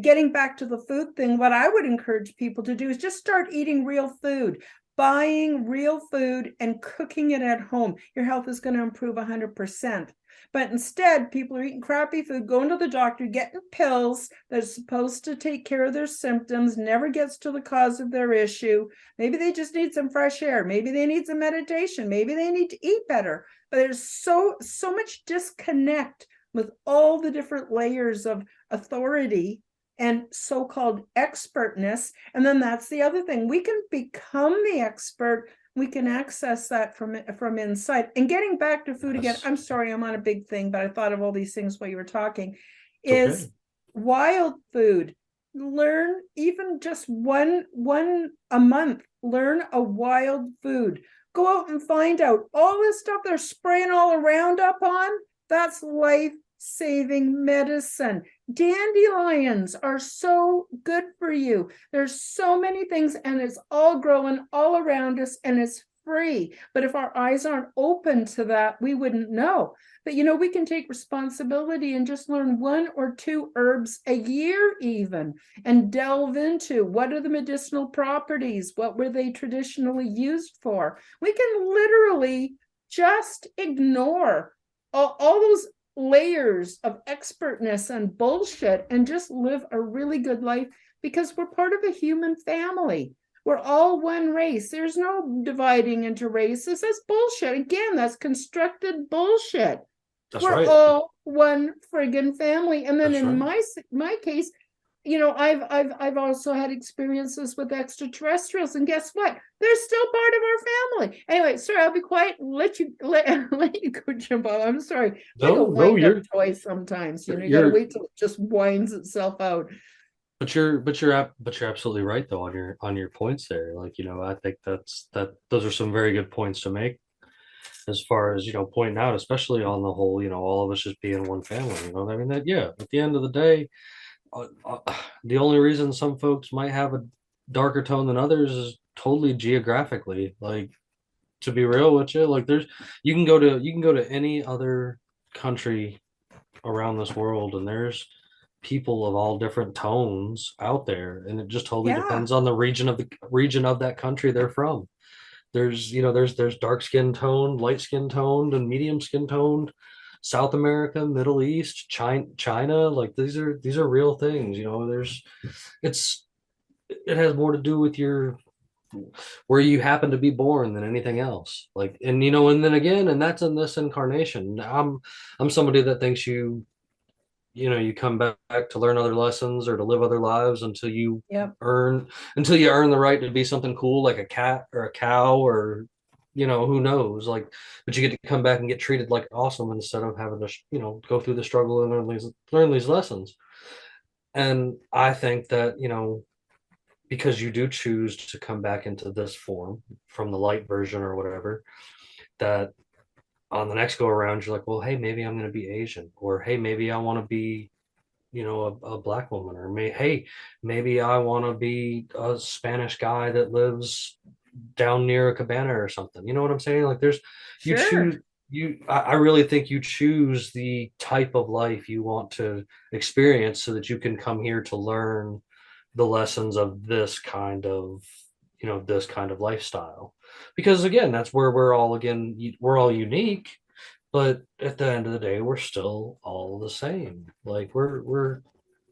getting back to the food thing. What I would encourage people to do is just start eating real food, buying real food and cooking it at home. Your health is going to improve 100%. But instead, people are eating crappy food, going to the doctor, getting pills that's supposed to take care of their symptoms, never gets to the cause of their issue. Maybe they just need some fresh air. Maybe they need some meditation. Maybe they need to eat better. But there's so much disconnect with all the different layers of authority and so-called expertness. And then that's the other thing. We can become the expert. We can access that from inside. And getting back to food again, I'm sorry, I'm on a big thing, but I thought of all these things while you were talking, is okay. Wild food. Learn even just one a month, learn a wild food. Go out and find out all this stuff they're spraying all around up on. That's life-saving medicine. Dandelions are so good for you. There's so many things, and it's all growing all around us, and it's free. But if our eyes aren't open to that, we wouldn't know. But we can take responsibility and just learn 1 or 2 herbs a year even, and delve into what are the medicinal properties, what were they traditionally used for. We can literally just ignore all those layers of expertness and bullshit and just live a really good life, because we're part of a human family. We're all one race. There's no dividing into races. That's bullshit. Again, that's constructed bullshit. We're right. All one friggin' family. And then that's in right. my case, I've also had experiences with extraterrestrials, and guess what? They're still part of our family. Anyway, sorry, I'll be quiet and let you go, JimBob. I'm sorry. No, you're toy sometimes. You gotta wait till it just winds itself out. But you're absolutely right though on your points there. Like, I think those are some very good points to make, as far as pointing out, especially on the whole, all of us just being one family. I mean, that at the end of the day, the only reason some folks might have a darker tone than others is totally geographically. Like, to be real with you, like, you can go to any other country around this world, and there's people of all different tones out there, and it just totally depends on the region of that country they're from. There's there's dark skin toned, light skin toned, and medium skin toned. South America, Middle East, China, like these are real things. It's it has more to do with your where you happen to be born than anything else. Like, and and then again, and that's in this incarnation. I'm somebody that thinks you come back to learn other lessons or to live other lives Yep. until you earn the right to be something cool like a cat or a cow or who knows, like, but you get to come back and get treated like awesome instead of having to go through the struggle and learn these lessons. And I think that because you do choose to come back into this form from the light version or whatever, that on the next go around you're like, well, hey, maybe I'm going to be Asian, or hey, maybe I want to be a black woman, or hey, maybe I want to be a Spanish guy that lives down near a cabana or something. You know what I'm saying? Like, you choose. Sure. I really think you choose the type of life you want to experience so that you can come here to learn the lessons of this kind of lifestyle. Because again, that's where we're all unique, but at the end of the day, we're still all the same. Like,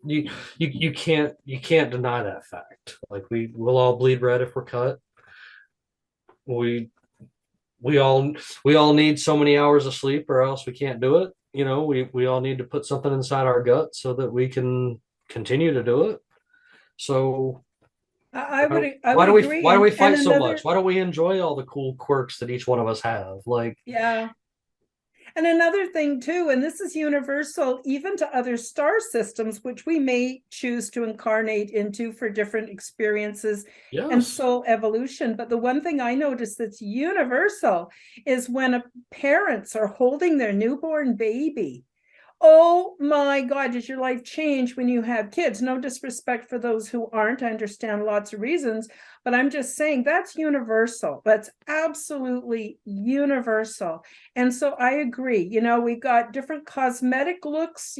you you can't deny that fact. Like, we'll all bleed red if we're cut. We we all we all need so many hours of sleep or else we can't do it. We all need to put something inside our gut so that we can continue to do it. So I would agree. why do we And fight so much? another, Why don't we enjoy all the cool quirks that each one of us have? Like, yeah. And another thing too, and this is universal even to other star systems, which we may choose to incarnate into for different experiences and yes, soul evolution. But the one thing I notice that's universal is when parents are holding their newborn baby. Oh my God, does your life change when you have kids? No disrespect for those who aren't. I understand lots of reasons, but I'm just saying that's universal. That's absolutely universal. And so I agree. We've got different cosmetic looks,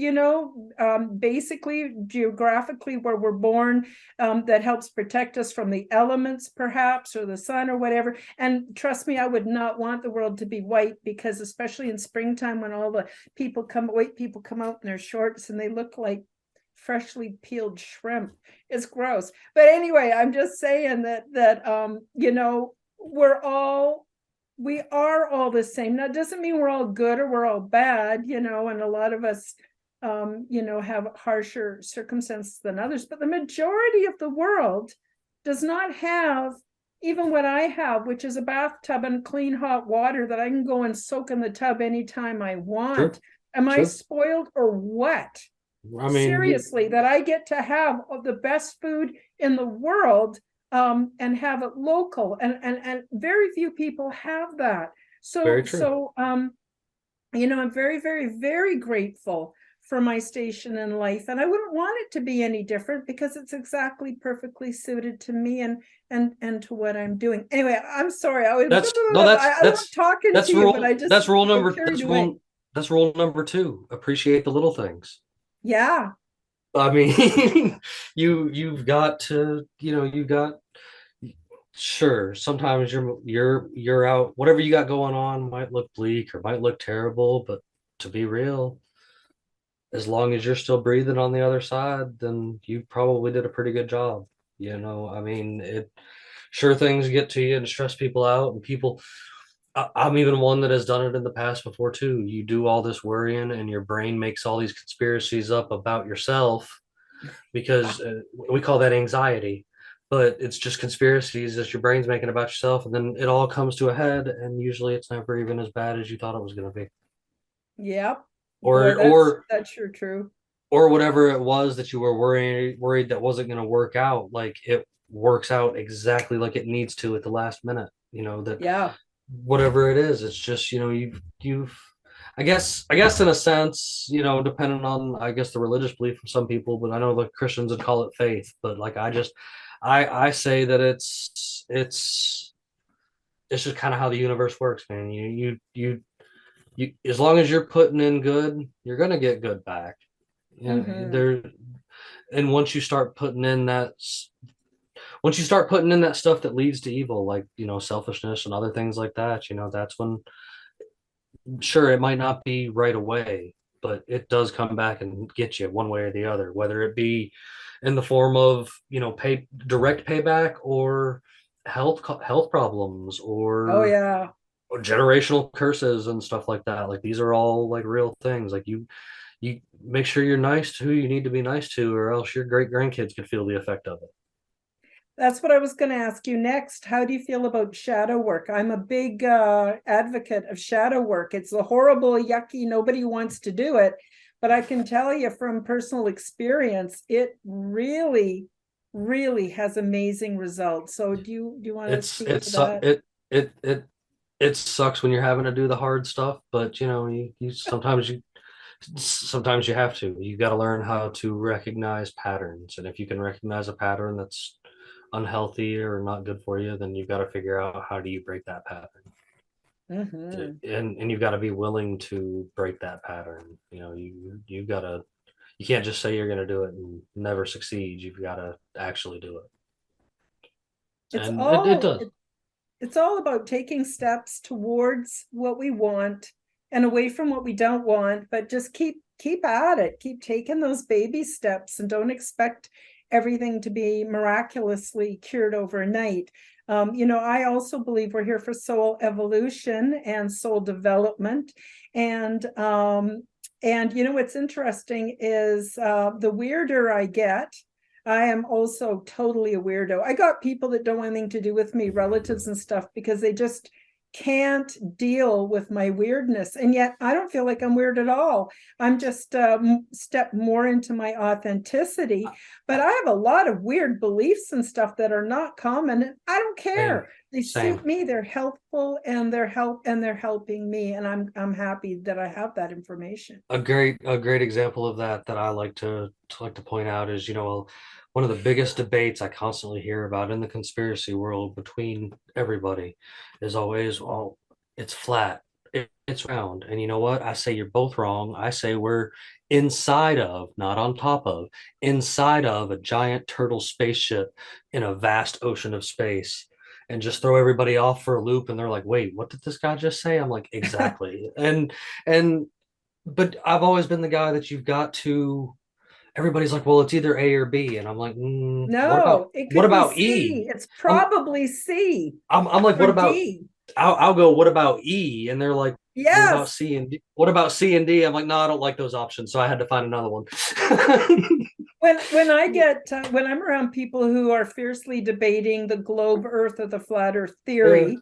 basically geographically where we're born, that helps protect us from the elements, perhaps, or the sun or whatever. And trust me, I would not want the world to be white, because especially in springtime when all the white people come out in their shorts and they look like freshly peeled shrimp. It's gross. But anyway, I'm just saying that we are all the same. Now, it doesn't mean we're all good or we're all bad, and a lot of us have harsher circumstances than others, but the majority of the world does not have even what I have, which is a bathtub and clean hot water that I can go and soak in the tub anytime I sure, want. Am I sure. spoiled or what? I mean, Seriously, that I get to have the best food in the world, and have it local, and very few people have that. very So true. so I'm very, very, very grateful for my station in life, and I wouldn't want it to be any different because it's exactly perfectly suited to me and to what I'm doing. Anyway, I'm sorry. That's no, I love talking that's to you, but rule I just get carried away. that's rule number two. Appreciate the little things. Yeah. I mean, you've got to, you've got sure, sometimes you're out, whatever you got going on might look bleak or might look terrible, but to be real, as long as you're still breathing on the other side, then you probably did a pretty good job. I mean, it sure, things get to you and stress people out, and people, I'm even one that has done it in the past before too. You do all this worrying and your brain makes all these conspiracies up about yourself because we call that anxiety, but it's just conspiracies that your brain's making about yourself, and then it all comes to a head, and usually it's never even as bad as you thought it was going to be, Yep. Boy, or that's or that's sure true. or whatever it was that you were worried that wasn't going to work out, like it works out exactly like it needs to at the last minute. That Yeah. whatever it is, it's just you've I guess in a sense, depending on, I guess, the religious belief of some people, but I know the Christians would call it faith. But like, I say that it's just kind of how the universe works, man. You as long as you're putting in good, you're gonna get good back. Hmm. There, and once you start putting in that stuff that leads to evil, like selfishness and other things like that, that's when, sure, it might not be right away, but it does come back and get you one way or the other, whether it be in the form of, direct payback, or health problems, Oh or yeah. generational curses and stuff like that. Like, these are all like real things. Like, you make sure you're nice to who you need to be nice to, or else your great grandkids could feel the effect of it. That's what I was going to ask you next. How do you feel about shadow work? I'm a big advocate of shadow work. It's a horrible, yucky, nobody wants to do it. But I can tell you from personal experience, it really, really has amazing results. So do you want to It's speak to it's that? it it it sucks when you're having to do the hard stuff, but sometimes you have to. You got to learn how to recognize patterns, and if you can recognize a pattern that's unhealthy or not good for you, then you've got to figure out how do you break that pattern. Hmm. And you've got to be willing to break that pattern. You can't just say you're going to do it and never succeed. You've got to actually do it, It's and it all does. it's all about taking steps towards what we want and away from what we don't want, but just keep at it, keep taking those baby steps, and don't expect everything to be miraculously cured overnight. I also believe we're here for soul evolution and soul development. And what's interesting is the weirder I get, I am also totally a weirdo. I got people that don't want anything to do with me, relatives and stuff, because they just can't deal with my weirdness. And yet I don't feel like I'm weird at all. I'm just step more into my authenticity. But I have a lot of weird beliefs and stuff that are not common. I don't Same, care. They same. suit me. They're helpful, and they're helping me. And I'm happy that I have that information. A great example of that I like to point out is, one of the biggest debates I constantly hear about in the conspiracy world between everybody is always, well, it's flat, it's round. And you know what? I say you're both wrong. I say we're inside of, not on top of, inside of a giant turtle spaceship in a vast ocean of space. And just throw everybody off for a loop, and they're like, wait, what did this guy just say? I'm like, exactly. And but I've always been the guy that you've got to. Everybody's like, well, it's either A or B, and I'm like, what about No, it what could be about C. E? It's I'm probably C I'm like, or what about? D. I'll go. What about E? And they're like, what about Yes. C and D? What about C and D? I'm like, no, I don't like those options, so I had to find another one. When I'm around people who are fiercely debating the globe Earth or the flat Earth Yeah. theory,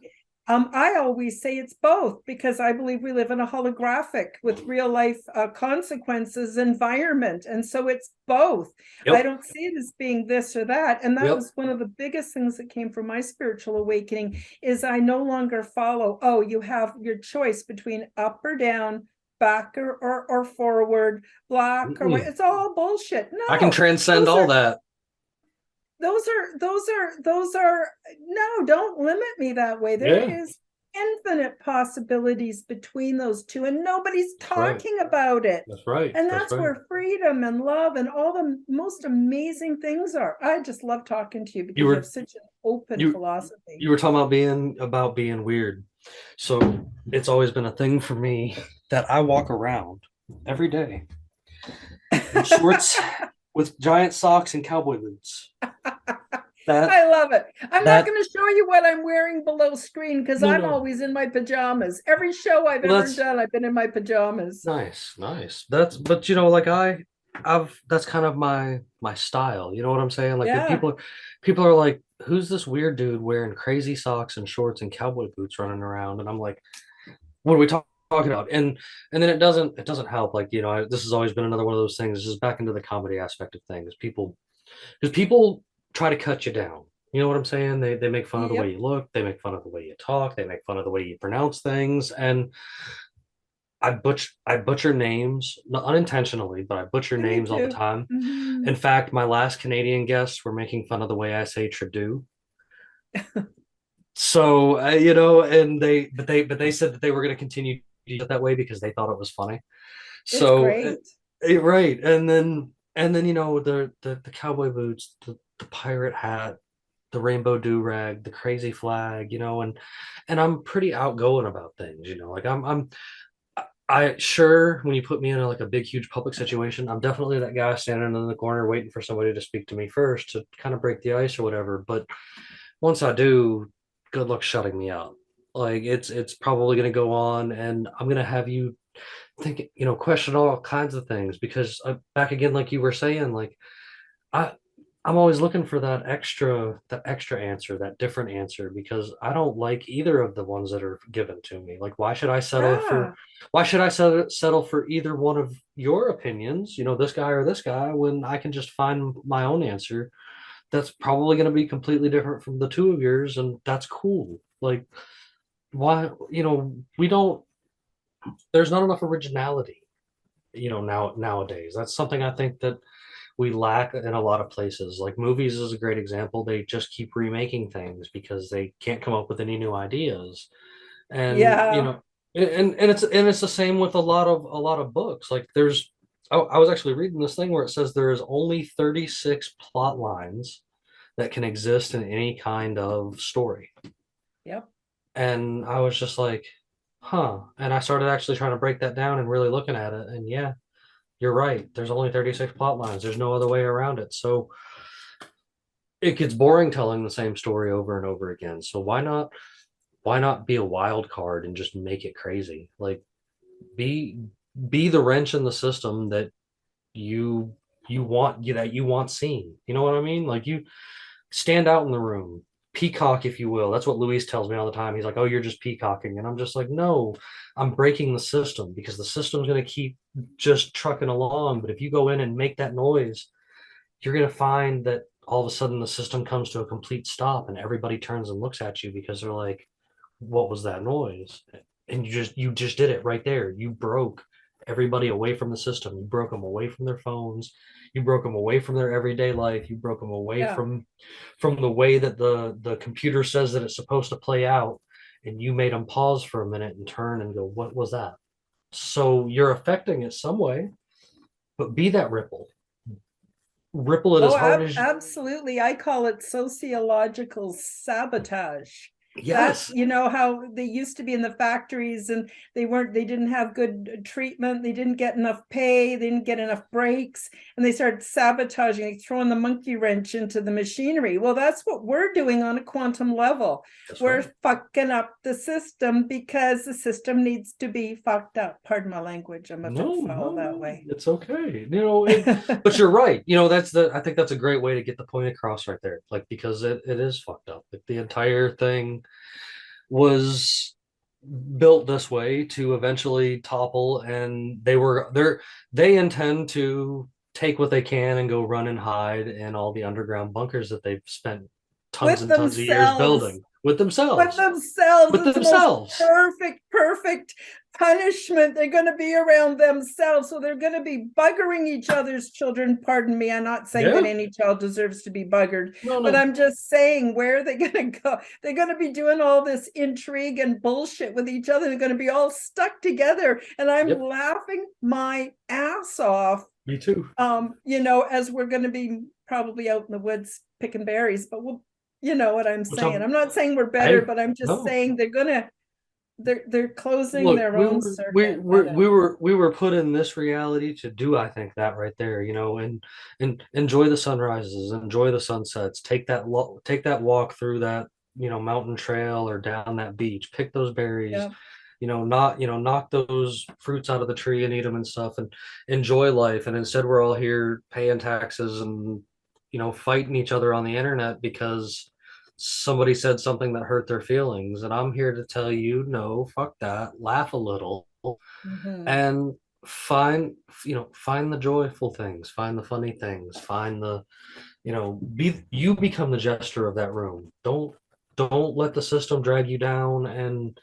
I always say it's both, because I believe we live in a holographic with real life consequences environment, and so it's both. I Yep. don't see it as being this or that, and that Yep. was one of the biggest things that came from my spiritual awakening. Is I no longer follow, oh, you have your choice between up or down, back or forward, black or white. Mm-mm. It's all bullshit. I can No, transcend those all are that. those are no, don't limit me that way. There Yeah, is infinite possibilities between those two, and nobody's that's right. talking about it. That's right. And That's that's right. where freedom and love and all the most amazing things are. I just love talking to you You because you have were such an open you philosophy. you were talking about being weird. So it's always been a thing for me that I walk around every day in shorts with giant socks and cowboy boots. That I love it. I'm not that going to show you what I'm wearing below screen because no, I'm no. always in my pajamas. Every show I've Well, ever that's done, I've been in my pajamas. nice, nice. That's but like I've that's kind of my style. You know what I'm saying? Like, Yeah. people are like, who's this weird dude wearing crazy socks and shorts and cowboy boots running around? And I'm like, what are we talking about? And then it doesn't help. Like, this has always been another one of those things. This is back into the comedy aspect of things. Because people try to cut you down. You know what I'm saying? They make fun of the way Yep. you look. They make fun of the way you talk. They make fun of the way you pronounce things. And I butcher names, not unintentionally, but I butcher Me names all the too. time. Mhm. In fact, my last Canadian guests were making fun of the way I say Trudeau. So, and they said that they were going to continue to do it that way because they thought it was funny. It's So, great. right, and then the cowboy boots, the pirate hat, the rainbow do rag, the crazy flag, and I'm pretty outgoing about things. Like, when you put me in like a big, huge public situation, I'm definitely that guy standing in the corner waiting for somebody to speak to me first to kind of break the ice or whatever. But once I do, good luck shutting me out. Like it's probably going to go on, and I'm going to have you think, question all kinds of things because back again, like you were saying, like I I'm always looking for that extra answer, that different answer, because I don't like either of the ones that are given to me. Like, Yeah. why should I settle for either one of your opinions, this guy or this guy, when I can just find my own answer that's probably going to be completely different from the two of yours, and that's cool. Like, why, we don't, there's not enough originality, nowadays. That's something I think that we lack in a lot of places. Like movies is a great example. They just keep remaking things because they can't come up with any new ideas. And Yeah. it's the same with a lot of books. Like I was actually reading this thing where it says there is only 36 plot lines that can exist in any kind of story. Yep. And I was just like, huh. And I started actually trying to break that down and really looking at it. And yeah, you're right. There's only 36 plot lines. There's no other way around it. So it gets boring telling the same story over and over again. So why not be a wild card and just make it crazy? Like be be the wrench in the system that you you want seen. You know what I mean? Like you stand out in the room. Peacock, if you will. That's what Luis tells me all the time. He's like, "Oh, you're just peacocking." And I'm just like, "No, I'm breaking the system because the system's going to keep just trucking along. But if you go in and make that noise, you're going to find that all of a sudden the system comes to a complete stop and everybody turns and looks at you because they're like, what was that noise? And you just did it right there. You broke everybody away from the system. You broke them away from their phones. You broke them away from their everyday life. You broke them away Yeah. from the way that the computer says that it's supposed to play out. And you made them pause for a minute and turn and go, what was that? So you're affecting it some way, but be that ripple. Ripple it as Oh, hard as absolutely. I call it sociological sabotage. That's, yes. how they used to be in the factories and they didn't have good treatment. They didn't get enough pay. They didn't get enough breaks. And they started sabotaging, like throwing the monkey wrench into the machinery. Well, that's what we're doing on a quantum level. That's We're right. fucking up the system because the system needs to be fucked up. Pardon my language. I'm a bit No, foul no, that no. way. It's okay. But you're right. I think that's a great way to get the point across right there. Like because it is fucked up. Like the entire thing was built this way to eventually topple, and they intend to take what they can and go run and hide in all the underground bunkers that they've spent tons With and tons of years themselves. building with With themselves. themselves. With It's the most themselves. perfect punishment. They're going to be around themselves. So they're going to be buggering each other's children. Pardon me. I'm not saying that Yeah. any child deserves to be buggered, No, but no. I'm just saying, where are they going to go? They're going to be doing all this intrigue and bullshit with each other. They're going to be all stuck together. And I'm Yep. laughing my ass off, Me too. as we're going to be probably out in the woods picking berries, but you know what I'm Which saying. I'm not saying we're better, hey, but I'm just no. saying they're closing Look, their we own were we circuit. I were don't we know. were we were put in this reality to do, I think, that right there, and enjoy the sunrises, enjoy the sunsets, take that walk through that, mountain trail or down that beach, pick those berries, Yeah. not, knock those fruits out of the tree and eat them and stuff and enjoy life. And instead we're all here paying taxes and, fighting each other on the internet because somebody said something that hurt their feelings. And I'm here to tell you, no, fuck that. Laugh a little Mm-hmm. and find the joyful things, find the funny things, find the, become the jester of that room. Don't let the system drag you down and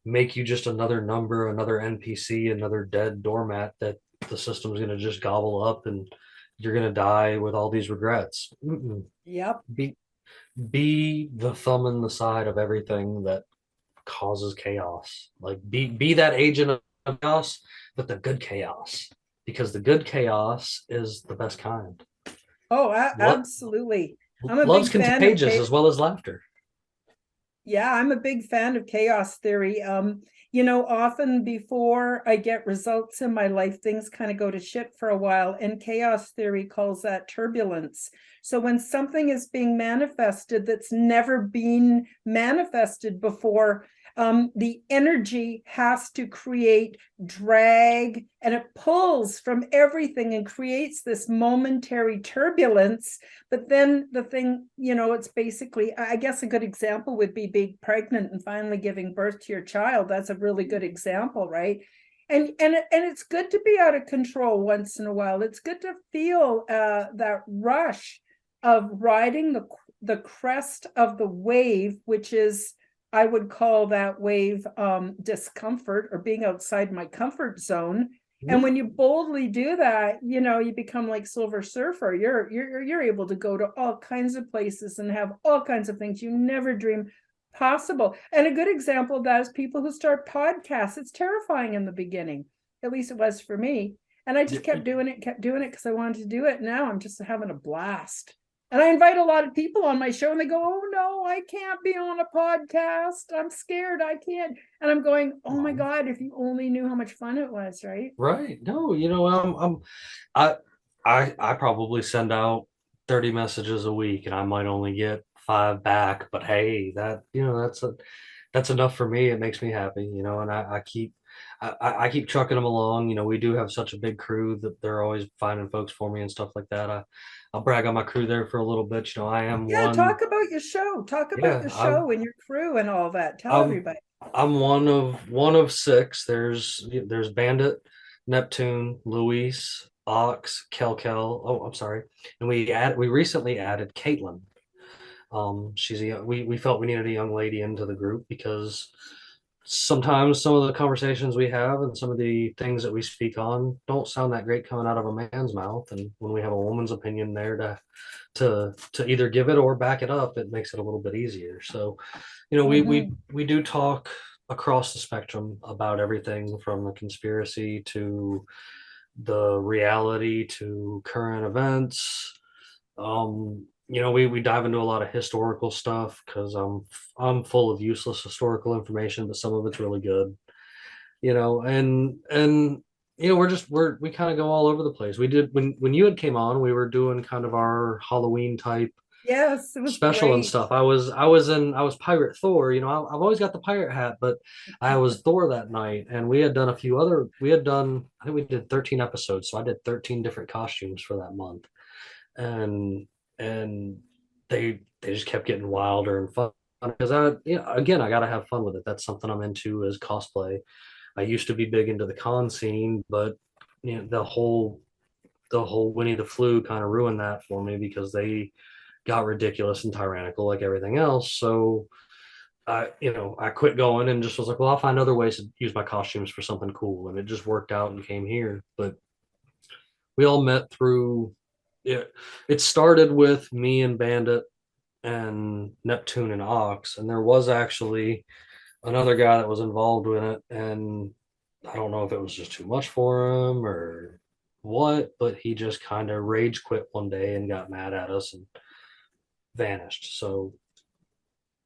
make you just another number, another NPC, another dead doormat that the system's going to just gobble up and you're going to die with all these regrets. Mm-mm. Yep. Be be the thumb in the side of everything that causes chaos. Like be that agent of chaos, but the good chaos, because the good chaos is the best kind. Oh, Lo- absolutely. I'm a Love's big fan of contagious as well as laughter. Yeah, I'm a big fan of chaos theory. Often before I get results in my life, things kind of go to shit for a while, and chaos theory calls that turbulence. So when something is being manifested that's never been manifested before, the energy has to create drag, and it pulls from everything and creates this momentary turbulence. But then the thing, it's basically, I guess a good example would be being pregnant and finally giving birth to your child. That's a really good example, right? And it's good to be out of control once in a while. It's good to feel that rush of riding the crest of the wave, which is, I would call that wave discomfort, or being outside my comfort zone. And when you boldly do that, you become like Silver Surfer. You're able to go to all kinds of places and have all kinds of things you never dreamed possible. And a good example of that is people who start podcasts. It's terrifying in the beginning. At least it was for me. And I just kept doing it because I wanted to do it. Now I'm just having a blast. And I invite a lot of people on my show and they go, "Oh no, I can't be on a podcast. I'm scared. I can't." And I'm going, "Oh my God, if you only knew how much fun it was," right? Right. No, I probably send out 30 messages a week and I might only get 5 back, but hey, that's enough for me. It makes me happy, and I keep trucking them along. We do have such a big crew that they're always finding folks for me and stuff like that. I'll brag on my crew there for a little bit. I am Yeah, one. talk about your show. Talk about Yeah, your show and your crew and all that. Tell I'm everybody. I'm one of 6. There's Bandit, Neptune, Luis, Ox, Kel. Oh, I'm sorry. And we recently added Caitlin. We felt we needed a young lady into the group because sometimes some of the conversations we have and some of the things that we speak on don't sound that great coming out of a man's mouth. And when we have a woman's opinion there to either give it or back it up, it makes it a little bit easier. So, we do talk across the spectrum about everything from the conspiracy to the reality to current events. We dive into a lot of historical stuff because I'm full of useless historical information, but some of it's really good. We kind of go all over the place. We did when you had came on, we were doing kind of our Halloween type Yes, it was special and great. stuff. I was Pirate Thor. I've always got the pirate hat, but I was Thor that night, and we had done a few other. We had done, I think we did 13 episodes, so I did 13 different costumes for that month, and and they just kept getting wilder and fun because again, I got to have fun with it. That's something I'm into is cosplay. I used to be big into the con scene, but the whole Winnie the Flu kind of ruined that for me because they got ridiculous and tyrannical like everything else. So I quit going and just was like, well, I'll find other ways to use my costumes for something cool. And it just worked out and came here. But we all met through it. It started with me and Bandit and Neptune and Ox. And there was actually another guy that was involved in it. And I don't know if it was just too much for him or what, but he just kind of rage quit one day and got mad at us and vanished. So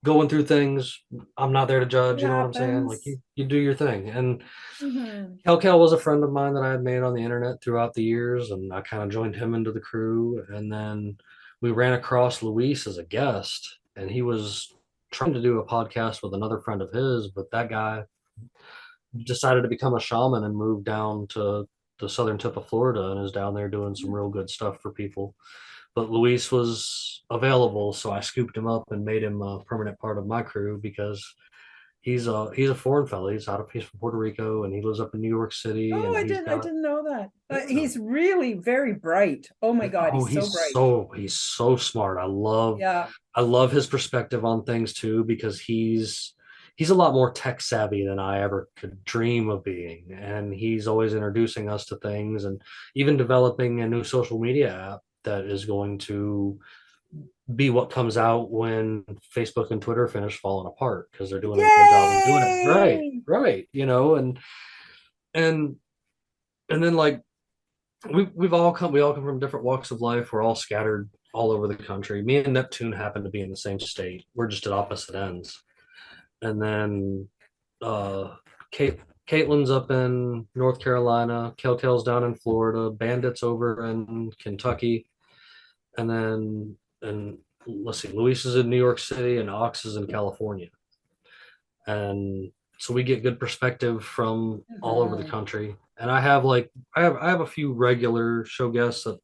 going through things, I'm not there to judge, It you know what I'm saying? Like happens. you do your thing. And Mhm. Kel was a friend of mine that I had made on the internet throughout the years, and I kind of joined him into the crew. And then we ran across Luis as a guest, and he was trying to do a podcast with another friend of his, but that guy decided to become a shaman and moved down to the southern tip of Florida and is down there doing some real good stuff for people. But Luis was available, so I scooped him up and made him a permanent part of my crew because he's a foreign fellow. He's from Puerto Rico and he lives up in New York City Oh, and I he's didn't I got didn't know that. yeah. He's really very bright. Oh my God, Oh, he's so he's bright. so he's so smart. Yeah. I love his perspective on things too because he's a lot more tech savvy than I ever could dream of being. And he's always introducing us to things and even developing a new social media app that is going to be what comes out when Facebook and Twitter finish falling apart because they're doing a good job of doing it. Right, Yay! right. And and then like we all come from different walks of life. We're all scattered all over the country. Me and Neptune happen to be in the same state. We're just at opposite ends. And then uh Caitlin's up in North Carolina, Kelkel's down in Florida, Bandit's over in Kentucky, and then and let's see, Luis is in New York City and Ox is in California. And so we get good perspective from all over the country. And I have a few regular show guests that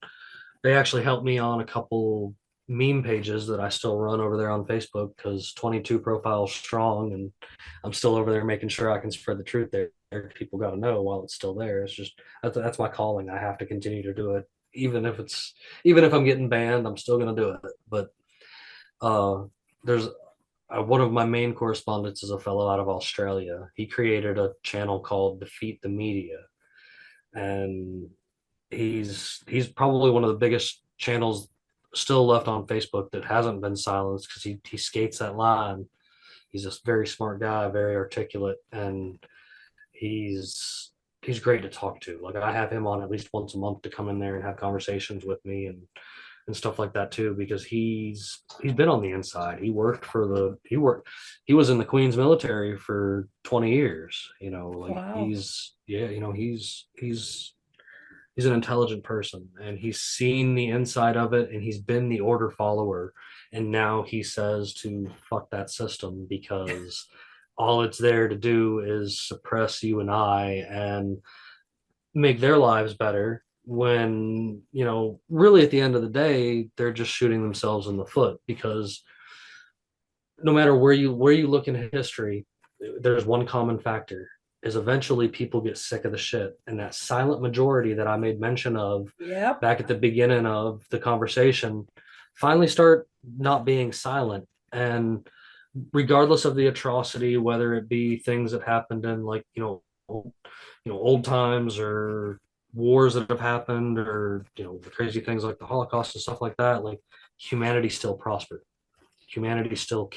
they actually helped me on a couple meme pages that I still run over there on Facebook because 22 profiles strong, and I'm still over there making sure I can spread the truth there. People got to know while it's still there. It's just that's my calling. I have to continue to do it, even if I'm getting banned, I'm still gonna do it. But there's one of my main correspondents is a fellow out of Australia. He created a channel called Defeat the Media, and he's probably one of the biggest channels still left on Facebook that hasn't been silenced because he skates that line. He's a very smart guy, very articulate, and he's great to talk to. Like I have him on at least once a month to come in there and have conversations with me and stuff like that too, because he's been on the inside. He was in the Queen's military for 20 years, like Wow. he's an intelligent person, and he's seen the inside of it, and he's been the order follower, and now he says to fuck that system because all it's there to do is suppress you and I and make their lives better, when really at the end of the day they're just shooting themselves in the foot, because no matter where you look in history, there's one common factor: is eventually people get sick of the shit, and that silent majority that I made mention of Yep. back at the beginning of the conversation finally start not being silent. And regardless of the atrocity, whether it be things that happened in old times, or wars that have happened, or the crazy things like the Holocaust and stuff like that, like humanity still prospered. Humanity still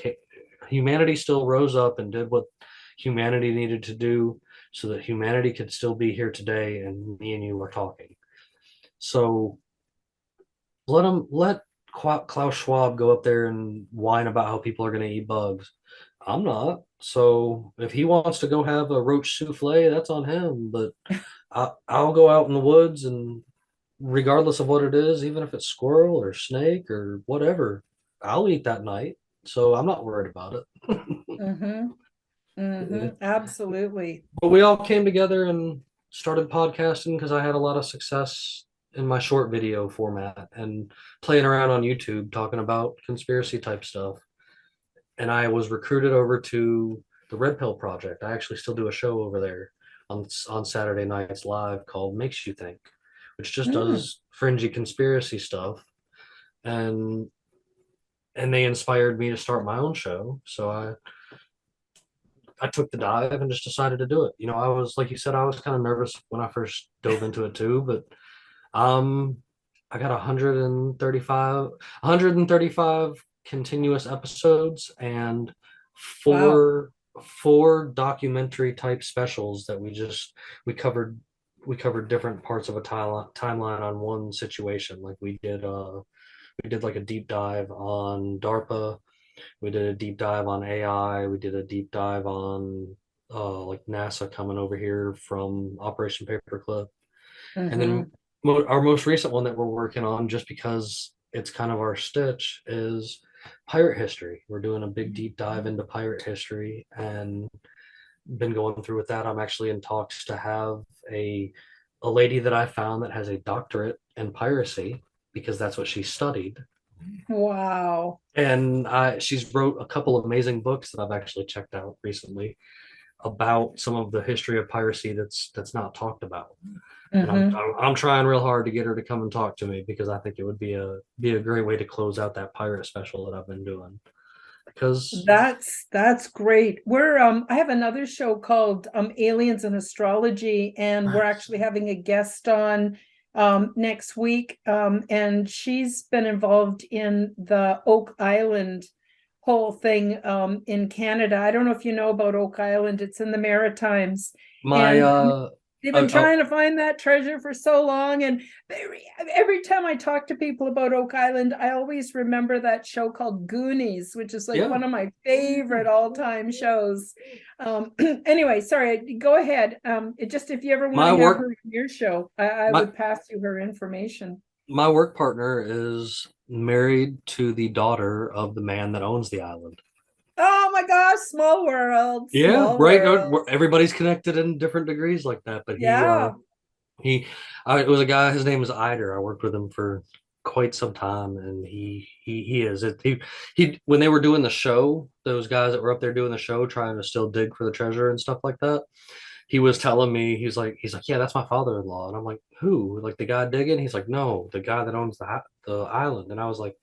humanity still rose up and did what humanity needed to do so that humanity could still be here today, and me and you are talking. So let Klaus Schwab go up there and whine about how people are going to eat bugs. I'm not. So if he wants to go have a roach souffle, that's on him. But I'll go out in the woods, and regardless of what it is, even if it's squirrel or snake or whatever, I'll eat that night. So I'm not worried about it. Mm-hmm. Mm-hmm. Yeah. Absolutely. But we all came together and started podcasting because I had a lot of success in my short video format and playing around on YouTube talking about conspiracy type stuff. And I was recruited over to the Red Pill Project. I actually still do a show over there on Saturday nights live called Makes You Think, which just Mm. does fringy conspiracy stuff. And they inspired me to start my own show. So I took the dive and just decided to do it. I was, like you said, I was kind of nervous when I first dove into it too, but I got 135 continuous episodes, and Wow. four documentary type specials that we covered different parts of a timeline on one situation. Like we did like a deep dive on DARPA. We did a deep dive on AI. We did a deep dive on like NASA coming over here from Operation Paperclip. And Mm-hmm. then our most recent one that we're working on, just because it's kind of our stitch, is pirate history. We're doing a big deep dive into pirate history, and been going through with that. I'm actually in talks to have a lady that I found that has a doctorate in piracy, because that's what she studied. Wow. And she's wrote a couple of amazing books that I've actually checked out recently about some of the history of piracy that's not talked about. And Mm-hmm. I'm trying real hard to get her to come and talk to me, because I think it would be a great way to close out that pirate special that I've been doing. Because That's great. We're I have another show called Aliens and Astrology, and we're actually having a guest on next week. And she's been involved in the Oak Island whole thing in Canada. I don't know if you know about Oak Island. It's in the Maritimes. my And They've been trying to find that treasure for so long, and every time I talk to people about Oak Island, I always remember that show called Goonies, which is like one of my favorite all-time shows. Anyway, sorry, go ahead. Just if you ever want to have her in your show, I would pass you her information. My work partner is married to the daughter of the man that owns the island. Oh my gosh, small world. Yeah, right. Everybody's connected in different degrees like that. But it was a guy. His name was Eider. I worked with him for quite some time, and he when they were doing the show, those guys that were up there doing the show, trying to still dig for the treasure and stuff like that. He was telling me, he's like, yeah, that's my father-in-law, and I'm like, who? Like the guy digging? He's like, no, the guy that owns the island, and I was like,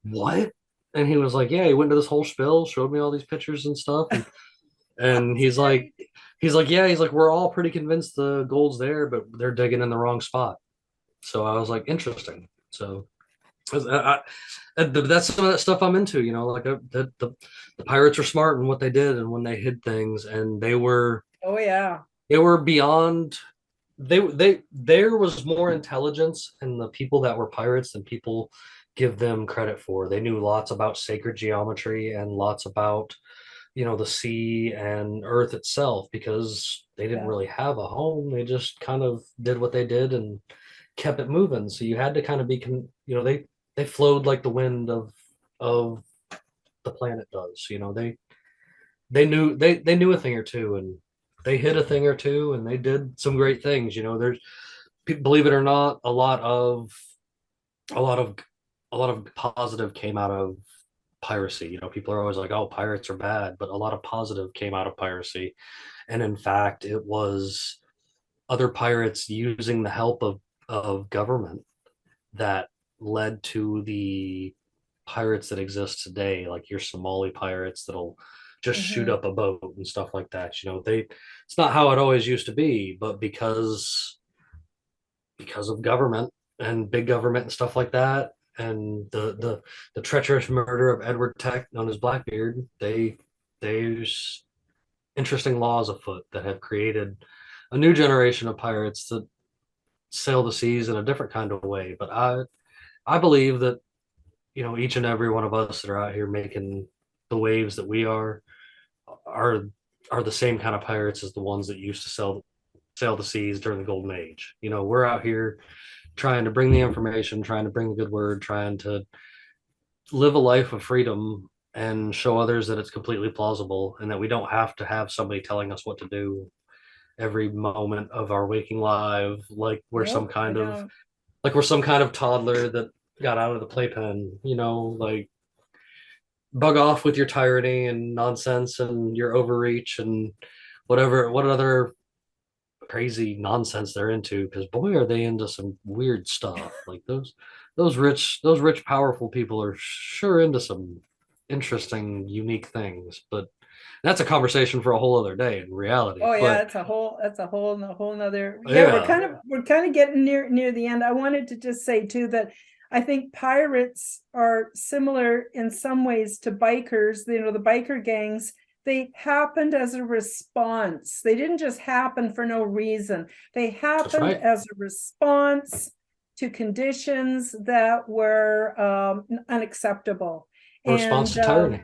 what? And he was like, yeah, he went to this whole spiel, showed me all these pictures and stuff. And he's like, yeah, he's like, we're all pretty convinced the gold's there, but they're digging in the wrong spot. So I was like, interesting. So that's some of that stuff I'm into, like the pirates are smart in what they did and when they hid things, and they were, they were beyond, there was more intelligence in the people that were pirates than people give them credit for. They knew lots about sacred geometry and lots about, the sea and earth itself, because they didn't really have a home. They just kind of did what they did and kept it moving. So you had to kind of be, they flowed like the wind of the planet does. They knew a thing or two, and they hit a thing or two, and they did some great things. There's, believe it or not, a lot of positive came out of piracy. People are always like, oh, pirates are bad, but a lot of positive came out of piracy. And in fact, it was other pirates using the help of government that led to the pirates that exist today, like your Somali pirates that'll just shoot up a boat and stuff like that. It's not how it always used to be, but because of government and big government and stuff like that, and the treacherous murder of Edward Tech, known as Blackbeard, there's interesting laws afoot that have created a new generation of pirates that sail the seas in a different kind of way. But I believe that, each and every one of us that are out here making the waves that we are the same kind of pirates as the ones that used to sail the seas during the Golden Age. We're out here trying to bring the information, trying to bring the good word, trying to live a life of freedom and show others that it's completely plausible, and that we don't have to have somebody telling us what to do every moment of our waking life, like we're some kind of toddler that got out of the playpen, like bug off with your tyranny and nonsense and your overreach and what other crazy nonsense they're into, because boy, are they into some weird stuff. Like those rich powerful people are sure into some interesting unique things, but that's a conversation for a whole other day in reality. That's a whole nother. We're kind of getting near the end. I wanted to just say too that I think pirates are similar in some ways to bikers. The biker gangs, they happened as a response. They didn't just happen for no reason. They happened as a response to conditions that were unacceptable. A response to tyranny.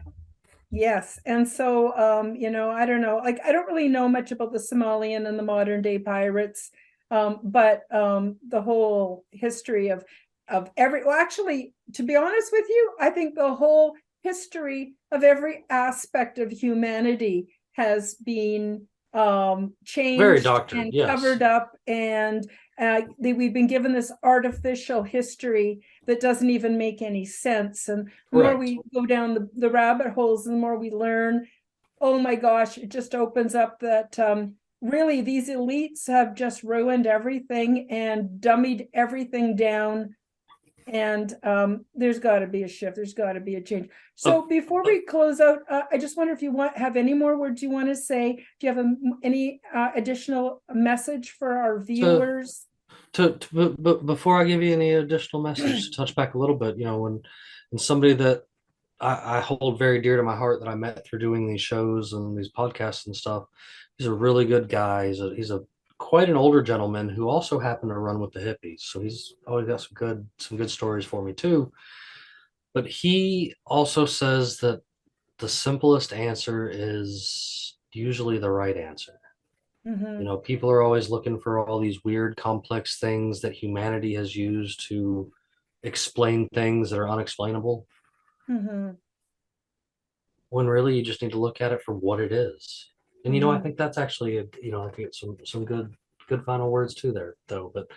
Yes. And so, I don't know, like, I don't really know much about the Somalian and the modern day pirates, but the whole history of actually, to be honest with you, I think the whole history of every aspect of humanity has been changed, very doctored, and covered up, and we've been given this artificial history that doesn't even make any sense. And the more we go down the rabbit holes, the more we learn. Oh my gosh, it just opens up that really these elites have just ruined everything and dummied everything down. And there's got to be a shift. There's got to be a change. So before we close out, I just wonder if you have any more words you want to say. Do you have any additional message for our viewers? But before I give you any additional message, to touch back a little bit, when somebody that I hold very dear to my heart that I met through doing these shows and these podcasts and stuff, he's a really good guy. He's a quite an older gentleman who also happened to run with the hippies. So he's always got some good stories for me too. But he also says that the simplest answer is usually the right answer. Mm-hmm. You know, people are always looking for all these weird, complex things that humanity has used to explain things that are unexplainable, Mm-hmm. when really you just need to look at it for what it is. And you know, I Mm-hmm. think that's actually I think it's some good final words too there though. But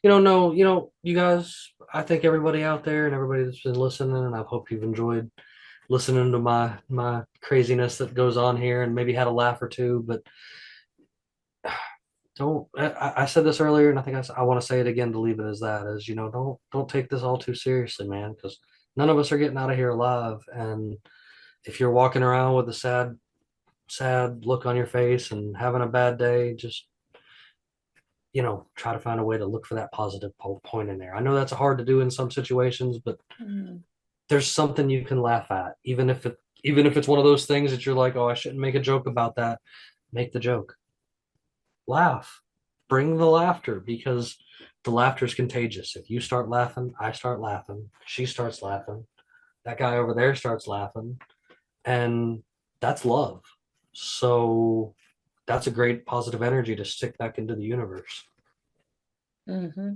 no, you guys, I think everybody out there and everybody that's been listening, and I hope you've enjoyed listening to my craziness that goes on here and maybe had a laugh or two. But don't I said this earlier, and I think I want to say it again to leave it as that, is don't take this all too seriously, man, because none of us are getting out of here alive. And if you're walking around with a sad look on your face and having a bad day, just try to find a way to look for that positive point in there. I know that's hard to do in some situations, but Mm-hmm. there's something you can laugh at, even if it's one of those things that you're like, oh, I shouldn't make a joke about that. Make the joke. Laugh. Bring the laughter, because the laughter is contagious. If you start laughing, I start laughing, she starts laughing, that guy over there starts laughing, and that's love. So that's a great positive energy to stick back into the universe. Mm-hmm.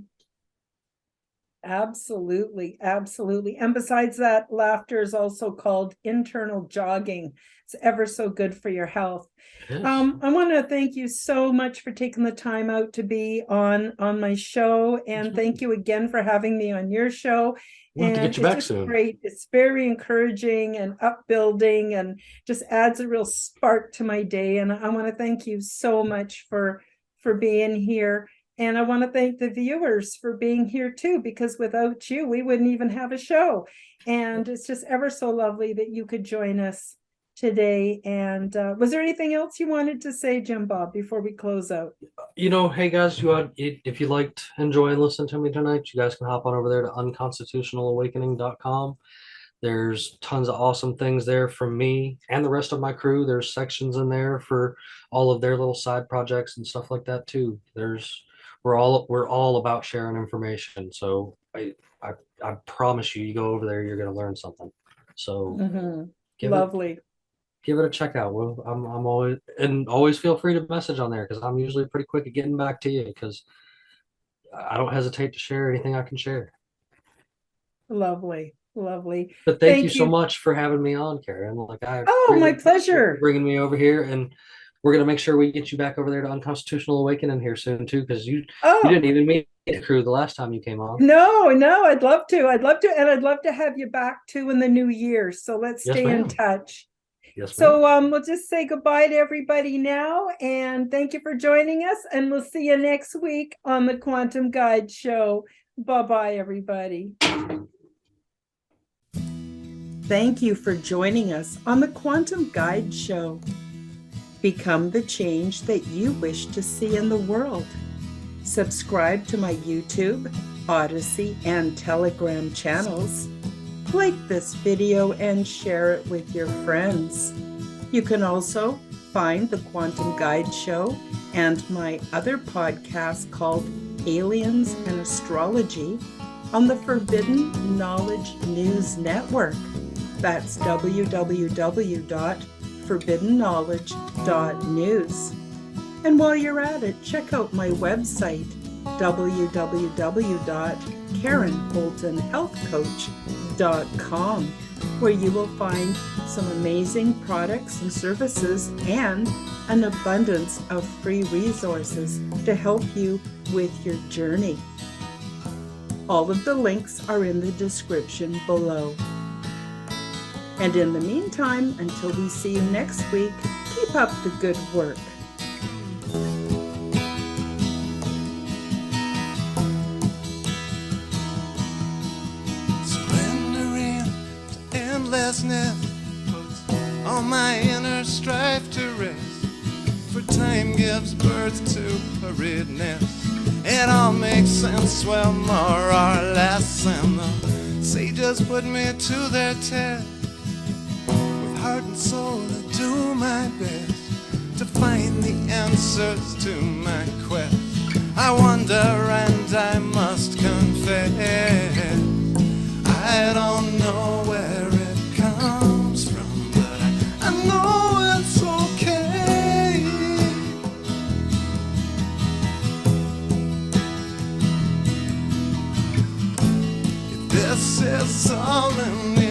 Absolutely, absolutely. And besides that, laughter is also called internal jogging. It's ever so good for your health. I want to thank you so much for taking the time out to be on my show, and thank you again for having me on your show. We'll have to get you it's back just soon. great. It's very encouraging and upbuilding, and just adds a real spark to my day. And I want to thank you so much for being here. And I want to thank the viewers for being here too, because without you, we wouldn't even have a show. And it's just ever so lovely that you could join us today. And was there anything else you wanted to say, JimBob, before we close out? Hey guys, if you liked enjoying listening to me tonight, you guys can hop on over there to unconstitutionalawakening.com. There's tons of awesome things there from me and the rest of my crew. There's sections in there for all of their little side projects and stuff like that too. We're all about sharing information. So I promise you go over there, you're gonna learn something. So Lovely. Give it a check out. Well, I'm always feel free to message on there, because I'm usually pretty quick at getting back to you, because I don't hesitate to share anything I can share. Lovely. Lovely. But thank you so much for having me on, Karen. Oh, my pleasure. Bringing me over here, and we're gonna make sure we get you back over there to Unconstitutional Awakening here soon too, because you didn't even meet the crew the last time you came on. No, I'd love to, and I'd love to have you back too in the new year. So let's stay in touch. Yes, so we'll just say goodbye to everybody now, and thank you for joining us, and we'll see you next week on the Quantum Guide Show. Bye-bye, everybody. Thank you for joining us on the Quantum Guide Show. Become the change that you wish to see in the world. Subscribe to my YouTube, Odyssey, and Telegram channels. Like this video and share it with your friends. You can also find the Quantum Guide Show and my other podcast called Aliens and Astrology on the Forbidden Knowledge News Network. That's www.forbiddenknowledge.news. And while you're at it, check out my website, www.karenholtonhealthcoach.com, where you will find some amazing products and services and an abundance of free resources to help you with your journey. All of the links are in the description below. And in the meantime, until we see you next week, keep up the good work. Surrendering to endlessness puts all my inner strife to rest. For time gives birth to hurriedness. It all makes sense, well, more or less. And the sages put me to their test. Heart and soul, I do my best. to find the answers to my quest. I wonder and I must confess, I don't know where it comes from, but I know it's okay. If this is all in